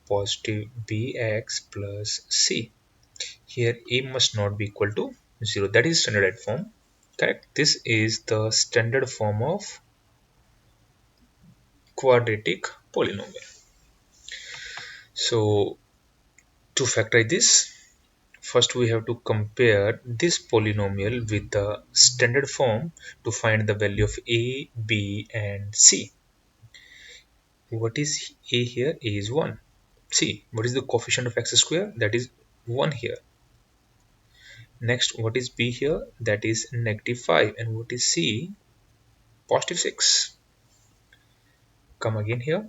positive bx plus c. Here a must not be equal to 0. That is standard form. Correct. This is the standard form of quadratic polynomial. So to factorize this, first we have to compare this polynomial with the standard form to find the value of a, b and c. What is a here? A is 1. C. What is the coefficient of x square? That is 1 here. Next, what is b here? That is -5. And what is c? Positive 6. Come again here.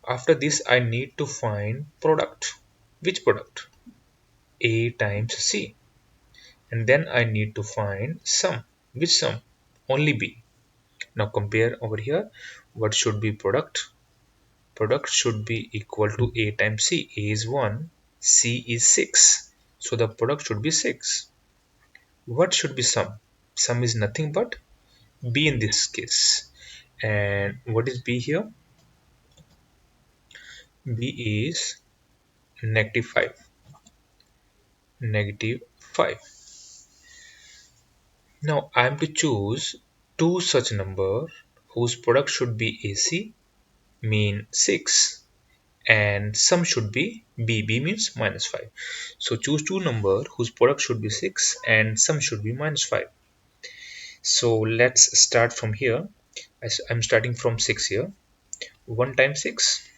After this, I need to find product. Which product? A times c. And then I need to find sum. Which sum? Only b. Now compare over here. What should be product? Product should be equal to a times c. A is 1, c is 6. So the product should be 6. What should be sum? Sum is nothing but b in this case. And what is b here? B is -5. -5. Now I am to choose two such number whose product should be AC, mean 6, and sum should be B. B means -5. So choose two number whose product should be 6 and sum should be -5. So let's start from here. I'm starting from 6 here. 1 times 6,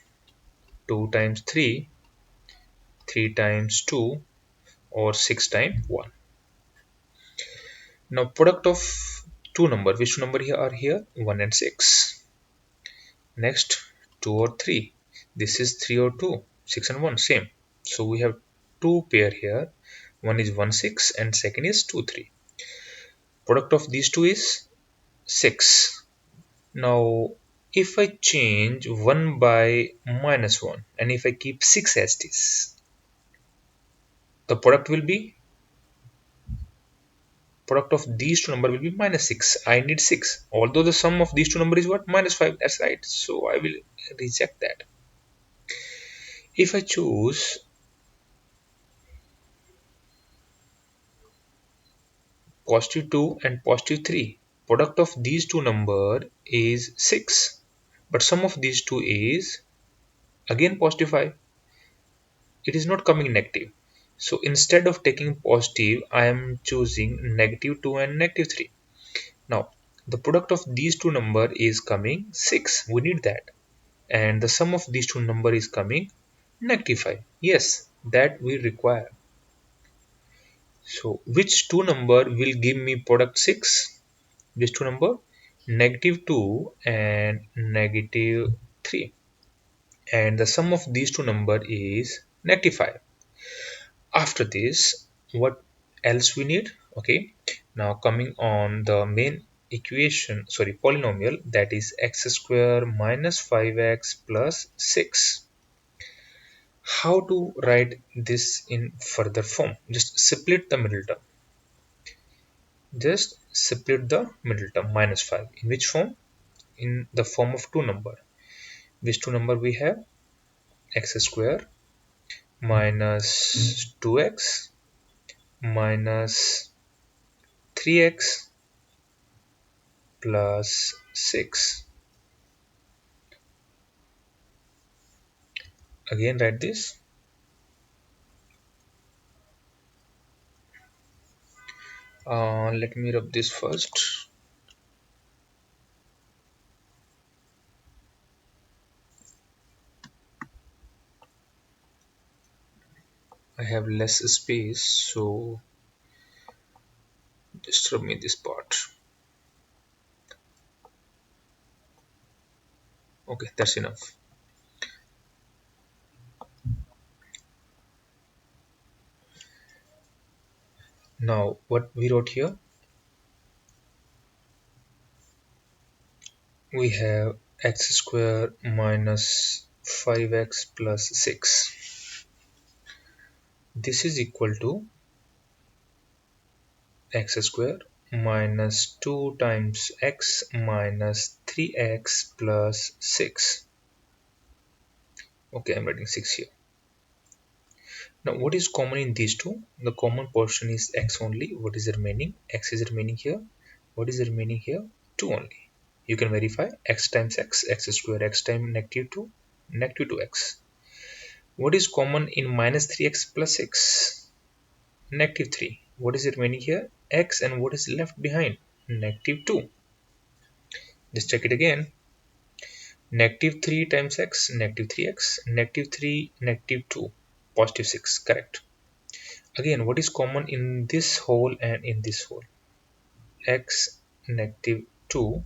2 times 3, 3 times 2, or 6 times 1. Now product of two number, which two number here are here? 1 and 6. Next 2 or 3. This is 3 or 2. 6 and 1 same. So we have two pair here. One is 1 6 and second is 2 3. Product of these two is 6. Now if I change 1 by -1 and if I keep 6 as this, the product of these two number will be -6. I need 6. Although the sum of these two number is what? -5. That's right. So I will reject that. If I choose +2 and +3, product of these two number is 6. But sum of these two is again +5. It is not coming negative. So instead of taking positive, I am choosing -2 and -3. Now the product of these two number is coming 6. We need that. And the sum of these two number is coming -5. Yes, that we require. So which two number will give me product 6? Which two number? -2 and -3. And the sum of these two number is -5. After this, what else we need? Okay, now coming on the main equation, sorry, polynomial, that is x square minus 5x plus 6. How to write this in further form? Just split the middle term. Just split the middle term, -5. In which form? In the form of two number. Which two number we have? X square minus 2x minus 3x plus 6. Again write this. Let me rub this first. I have less space, so just rub me this part. Okay, that's enough. Now what we wrote here? We have x square minus 5x plus 6. This is equal to x square minus 2 times x minus 3x plus 6. Okay, I'm writing 6 here. Now what is common in these two? The common portion is x only. What is the remaining? X is remaining here. What is the remaining here? 2 only. You can verify x times x, x square, x times negative 2, negative 2x. What is common in minus 3x plus 6? Negative 3. What is remaining here? X, and what is left behind? Negative 2. Just check it again. Negative 3 times x, negative 3x, negative 3, negative 2, positive 6. Correct. Again, what is common in this whole and in this whole? X, negative 2.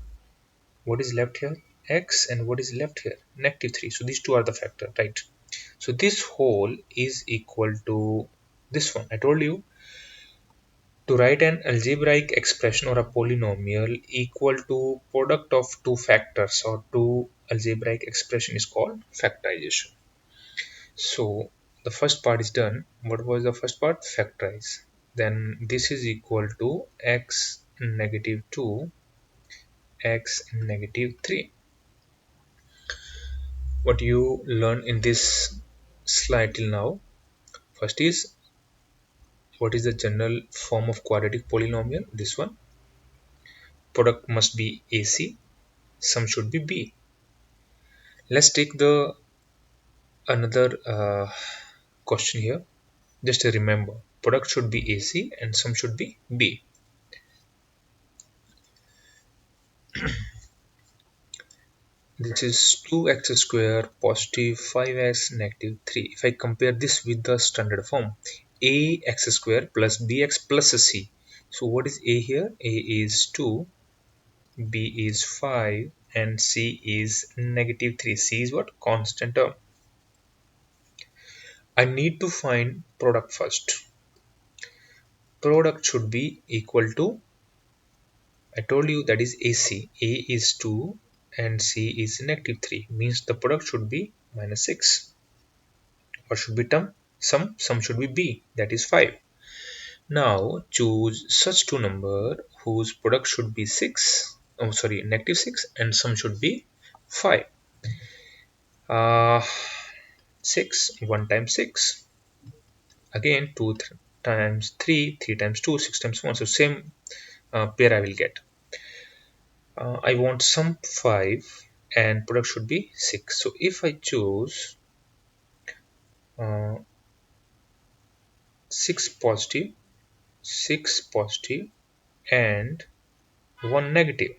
What is left here? X, and what is left here? Negative 3. So these two are the factor, right? So this whole is equal to this one. I told you to write an algebraic expression or a polynomial equal to product of two factors or two algebraic expression is called factorization. So the first part is done. What was the first part? Factorize. Then this is equal to x negative 2, x negative 3. What you learn in this slide till now, first is what is the general form of quadratic polynomial? This one. Product must be AC, sum should be B. Let's take the another question here. Just remember, product should be AC and sum should be B. This is 2x square positive 5x negative 3. If I compare this with the standard form, ax square plus bx plus c. So what is a here? A is 2, b is 5, and c is negative 3. C is what? Constant term. I need to find product first. Product should be equal to, I told you that is AC. A is 2 and C is negative 3. Means the product should be minus 6. What should be term? Sum should be B. That is 5. Now choose such two number whose product should be 6. Oh, sorry, negative 6 and sum should be 5. Uh, 6. 1 times 6. Again 2 times 3. 3 times 2. 6 times 1. So same pair I will get. I want sum 5 and product should be 6. So if I choose uh, 6 positive, 6 positive and 1 negative,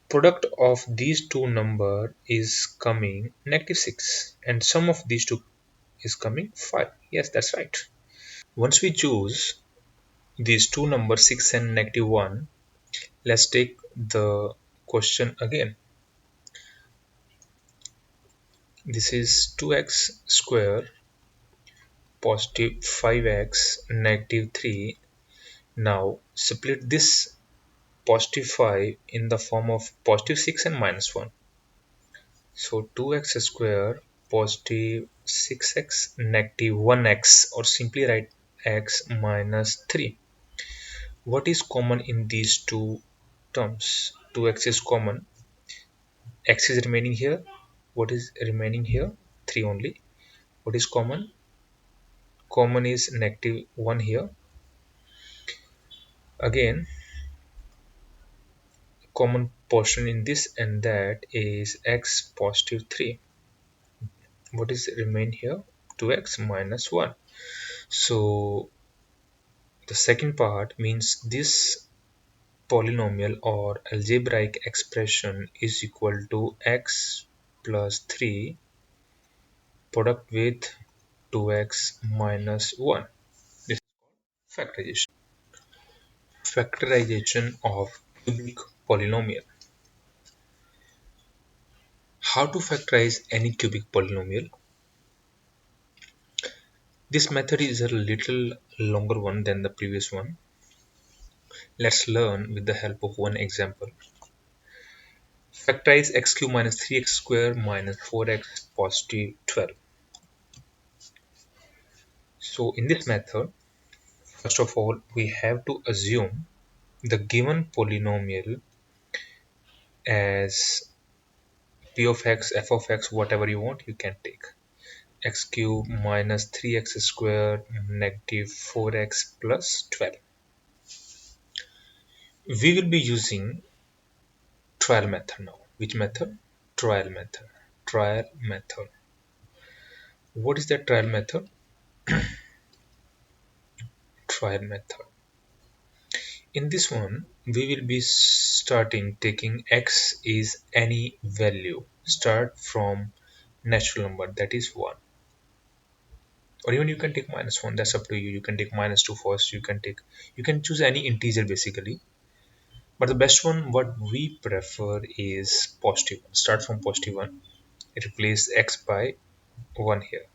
product of these two number is coming negative 6 and sum of these two is coming 5. Yes, that's right. Once we choose these two numbers 6 and negative 1, let's take the question again. This is 2x square positive 5x negative 3. Now split this positive 5 in the form of positive 6 and minus 1. So 2x square positive 6x negative 1x, or simply write x minus 3. What is common in these two terms? 2x is common. X is remaining here. What is remaining here? 3 only. What is common? Common is negative 1 here. Again, common portion in this and that is x positive 3. What is remain here? 2x minus 1. So the second part means this polynomial or algebraic expression is equal to x plus 3 product with 2x minus 1. This is factorization. Factorization of cubic polynomial. How to factorize any cubic polynomial? This method is a little longer one than the previous one. Let's learn with the help of one example. Factorize x cube minus 3x square minus 4x positive 12. So in this method, first of all, we have to assume the given polynomial as p of x, f of x, whatever you want, you can take. x cube minus 3x squared negative 4x plus 12. We will be using trial method now. Which method? Trial method. Trial method. What is that trial method? Trial method. In this one, we will be starting taking x is any value. Start from natural number, that is 1. Or even you can take minus 1, that's up to you. You can take minus 2 first. You can choose any integer basically. But the best one, what we prefer is positive one. Start from positive 1. Replace x by 1 here.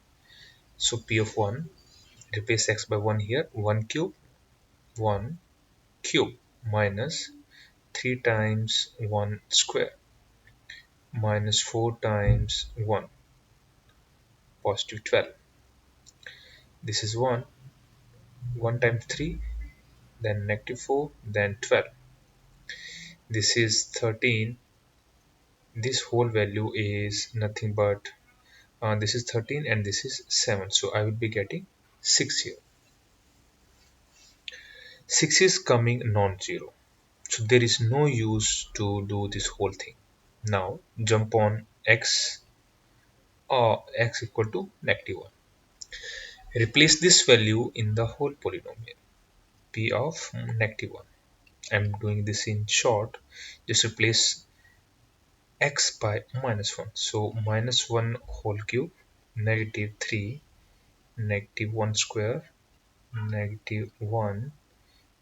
So p of 1, replace x by 1 here. 1 cube minus 3 times 1 square minus 4 times 1 positive 12. This is 1 times 3, then negative 4, then 12. This is 13. This whole value is nothing but this is 13 and this is 7. So I will be getting 6 here. 6 is coming non-zero. So there is no use to do this whole thing. Now jump on x or x equal to negative 1. Replace this value in the whole polynomial p of negative 1. I'm doing this in short. Just replace x by minus 1. So minus 1 whole cube, negative 3, negative 1 square, negative 1,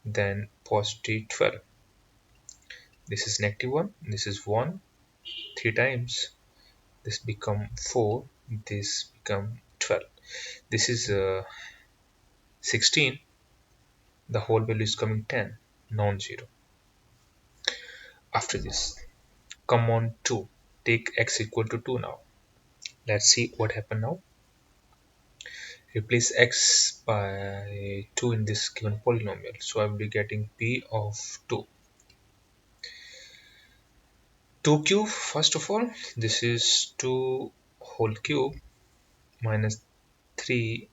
then positive 12. This is negative 1, this is 1, 3 times. This become 4, this become 12. This is 16. The whole value is coming 10, non-zero. After this, come on 2. Take x equal to 2 now. Let's see what happened now. Replace x by 2 in this given polynomial. So I will be getting p of 2. 2 cube, first of all, this is 2 whole cube minus 3,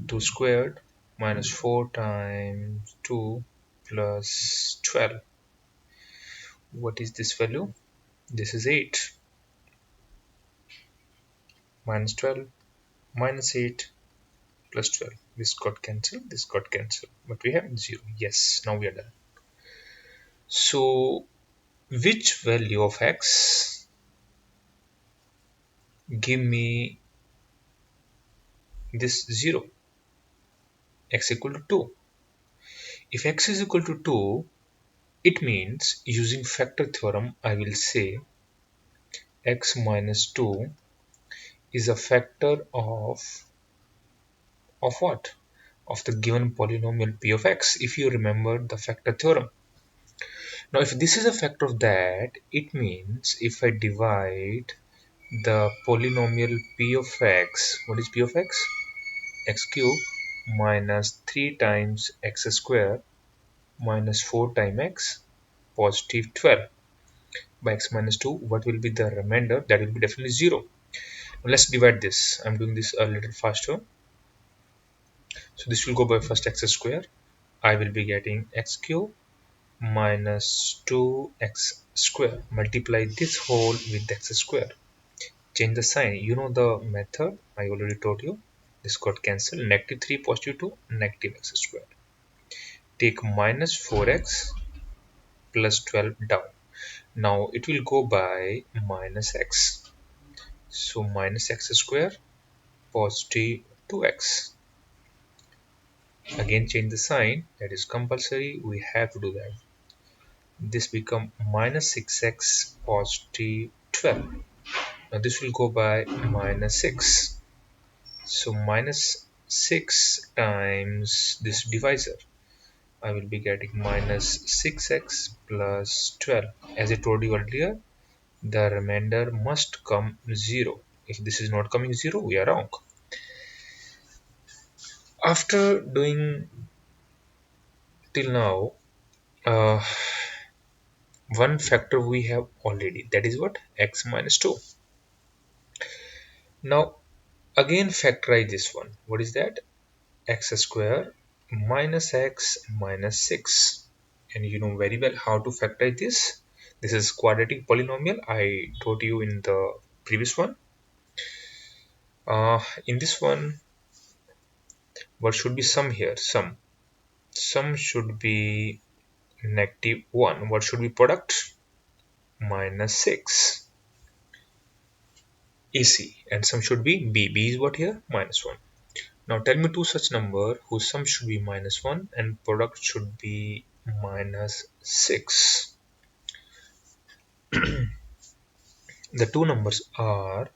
2 squared minus 4 times 2 plus 12. What is this value? This is 8 minus 12 minus 8 plus 12. This got cancelled, this got cancelled, but we have 0. Yes, now we are done. So which value of x give me this 0? X equal to 2. If x is equal to 2, it means using factor theorem I will say x minus 2 is a factor of what? Of the given polynomial p of x, if you remember the factor theorem. Now if this is a factor of that, it means if I divide the polynomial p of x, what is p of x? X cube minus 3 times x square minus 4 times x positive 12 by x minus 2, what will be the remainder? That will be definitely 0. Now let's divide this. I'm doing this a little faster. So this will go by first x square. I will be getting x cube minus 2x square. Multiply this whole with x square. Change the sign. You know the method. I already told you. This got cancelled. Negative 3 positive 2 negative x square. Take minus 4x plus 12 down. Now it will go by minus x. So minus x square positive 2x. Again change the sign. That is compulsory. We have to do that. This become minus 6x positive 12. Now this will go by minus 6. So minus 6 times this divisor. I will be getting minus 6x plus 12. As I told you earlier, the remainder must come 0. If this is not coming 0, we are wrong. After doing till now, one factor we have already, that is what? X minus 2. Now Again factorize this one. What is that? X square minus x minus 6. And you know very well how to factorize this. This is quadratic polynomial. I taught you in the previous one. In this one, what should be sum here? Sum should be -1. What should be product? -6. AC. And sum should be b. B is what here? -1. Now tell me two such number whose sum should be -1 and product should be -6. The two numbers are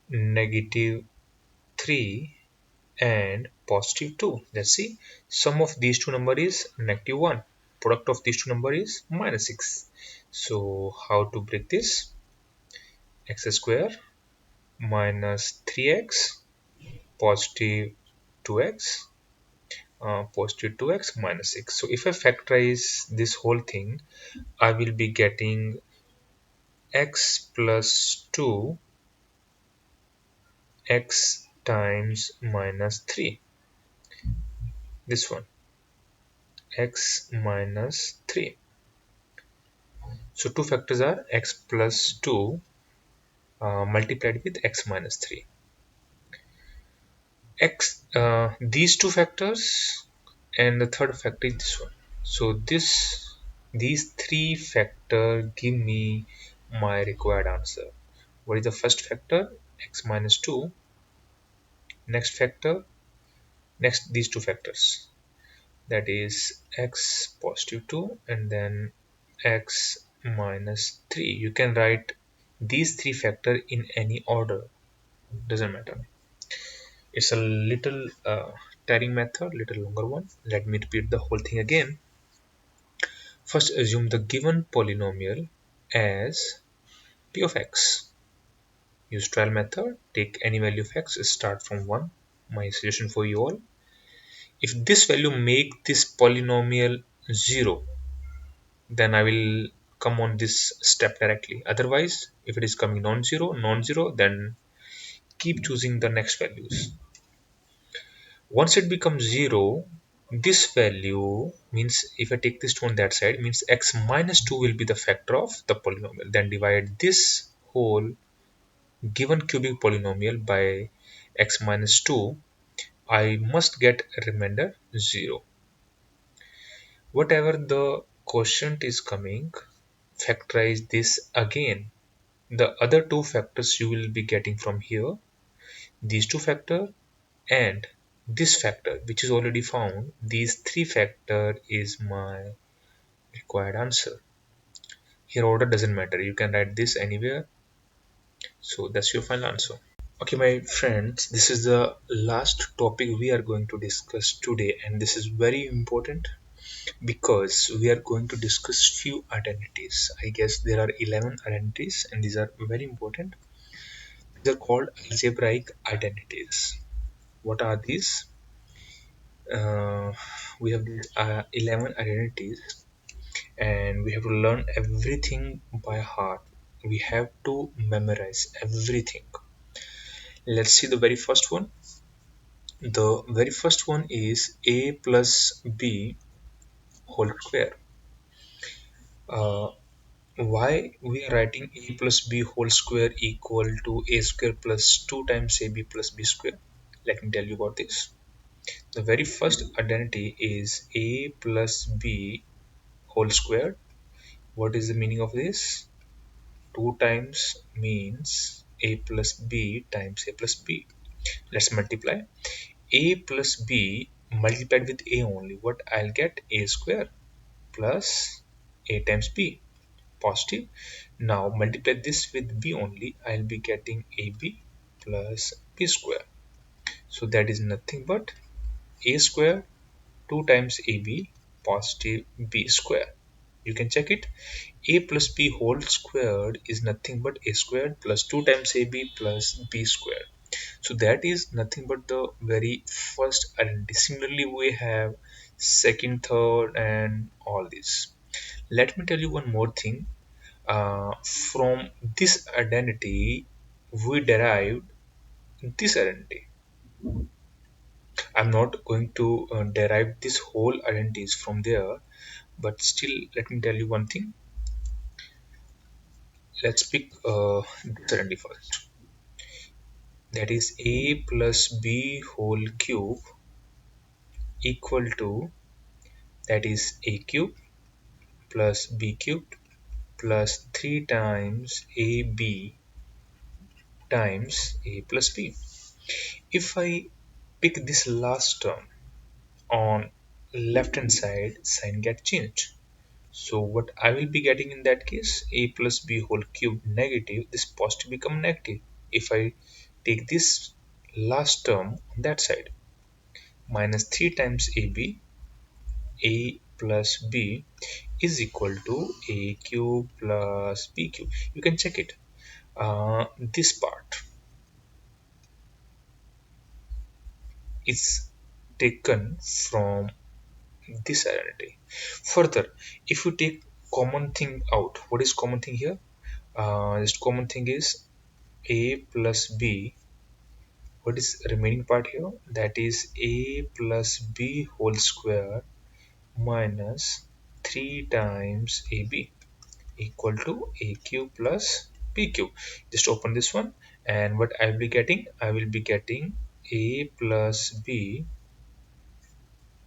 -3 and +2. Let's see. Sum of these two numbers is -1. Product of these two numbers is -6. So how to break this? X square minus 3x positive 2x positive 2x minus 6. So if I factorize this whole thing, I will be getting x plus 2 x times -3. This one, x minus 3. So two factors are x plus 2 multiplied with x minus 3. These two factors and the third factor is this one. So these three factors give me my required answer. What is the first factor? X minus 2. Next factor, next these two factors, that is x positive 2 and then x minus 3. You can write these three factors in any order, doesn't matter. It's a little tiring method, little longer one. Let me repeat the whole thing again. First, assume the given polynomial as p of x. Use trial method. Take any value of x. Start from 1. My suggestion for you all. If this value make this polynomial 0, then I will come on this step directly. Otherwise, if it is coming non-zero, then keep choosing the next values. Once it becomes 0, this value means, if I take this to on that side, means x minus 2 will be the factor of the polynomial. Then divide this whole given cubic polynomial by x minus 2. I must get a remainder 0. Whatever the quotient is coming, factorize this again. The other two factors you will be getting from here, these two factors and this factor which is already found. These three factor is my required answer. Here order doesn't matter, you can write this anywhere. So that's your final answer. Okay my friends, this is the last topic we are going to discuss today, and this is very important because we are going to discuss few identities. I guess there are 11 identities and these are very important. These are called algebraic identities. What are these? uh, we have these 11 identities and we have to learn everything by heart. We have to memorize everything. Let's see the very first one. The very first one is a plus b whole square. uh, why we are writing a plus b whole square equal to a square plus 2 times ab plus b square? Let me tell you about this. The very first identity is a plus b whole square. What is the meaning of this? 2 times means a plus b times a plus b. Let's multiply. A plus b multiplied with a only. What I'll get? A square plus a times b. Positive. Now multiply this with b only. I'll be getting ab plus b square. So that is nothing but a square 2 times ab positive b square. You can check it. A plus b whole squared is nothing but a squared plus 2 times ab plus b squared. So that is nothing but the very first identity. Similarly, we have second, third, and all this. Let me tell you one more thing. From this identity, we derived this identity. I'm not going to derive this whole identities from there, but still let me tell you one thing. Let's pick this identity first. That is a plus b whole cube equal to, that is a cube plus b cubed plus 3 times ab times a plus b. If I pick this last term on left hand side, sign get changed. So what I will be getting in that case, a plus b whole cube negative, this positive become negative. If I take this last term on that side, minus 3 times a plus b is equal to a cube plus b cube. You can check it. This part is taken from this identity. Further, if you take common thing out, what is common thing here? Just common thing is a plus b. What is remaining part here? That is a plus b whole square minus 3 times ab equal to a cube plus b cube. Just open this one, and what I will be getting? I will be getting a plus b.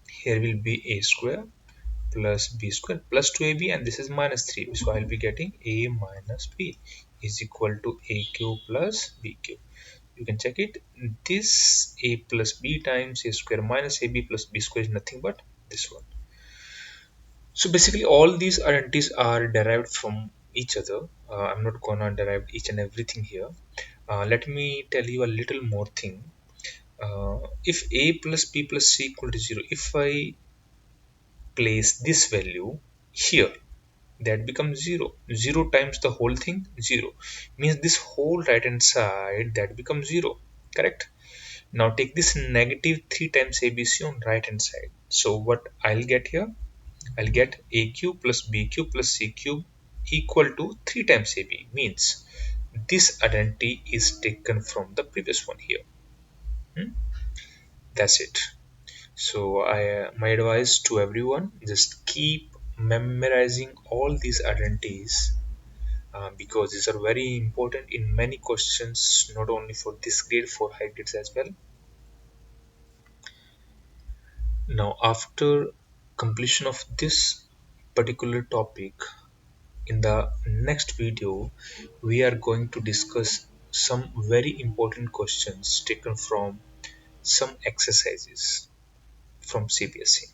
Here will be a square plus b square plus 2ab, and this is minus 3. So I will be getting a minus b is equal to a cube plus b cube. You can check it. This a plus b times a square minus ab plus b square is nothing but this one. So basically all these identities are derived from each other. I'm not gonna derive each and everything here. Let me tell you a little more thing. If a plus b plus c equal to 0, if I place this value here, that becomes 0. 0 times the whole thing, 0. Means this whole right hand side, that becomes 0. Correct? Now take this negative 3 times ABC on right hand side. So what I'll get here? I'll get a cube plus b cube plus c cube equal to 3 times ab. Means this identity is taken from the previous one here. That's it. So my advice to everyone, just keep memorizing all these identities because these are very important in many questions, not only for this grade, for high grades as well. Now after completion of this particular topic, in the next video we are going to discuss some very important questions taken from some exercises from CBSE.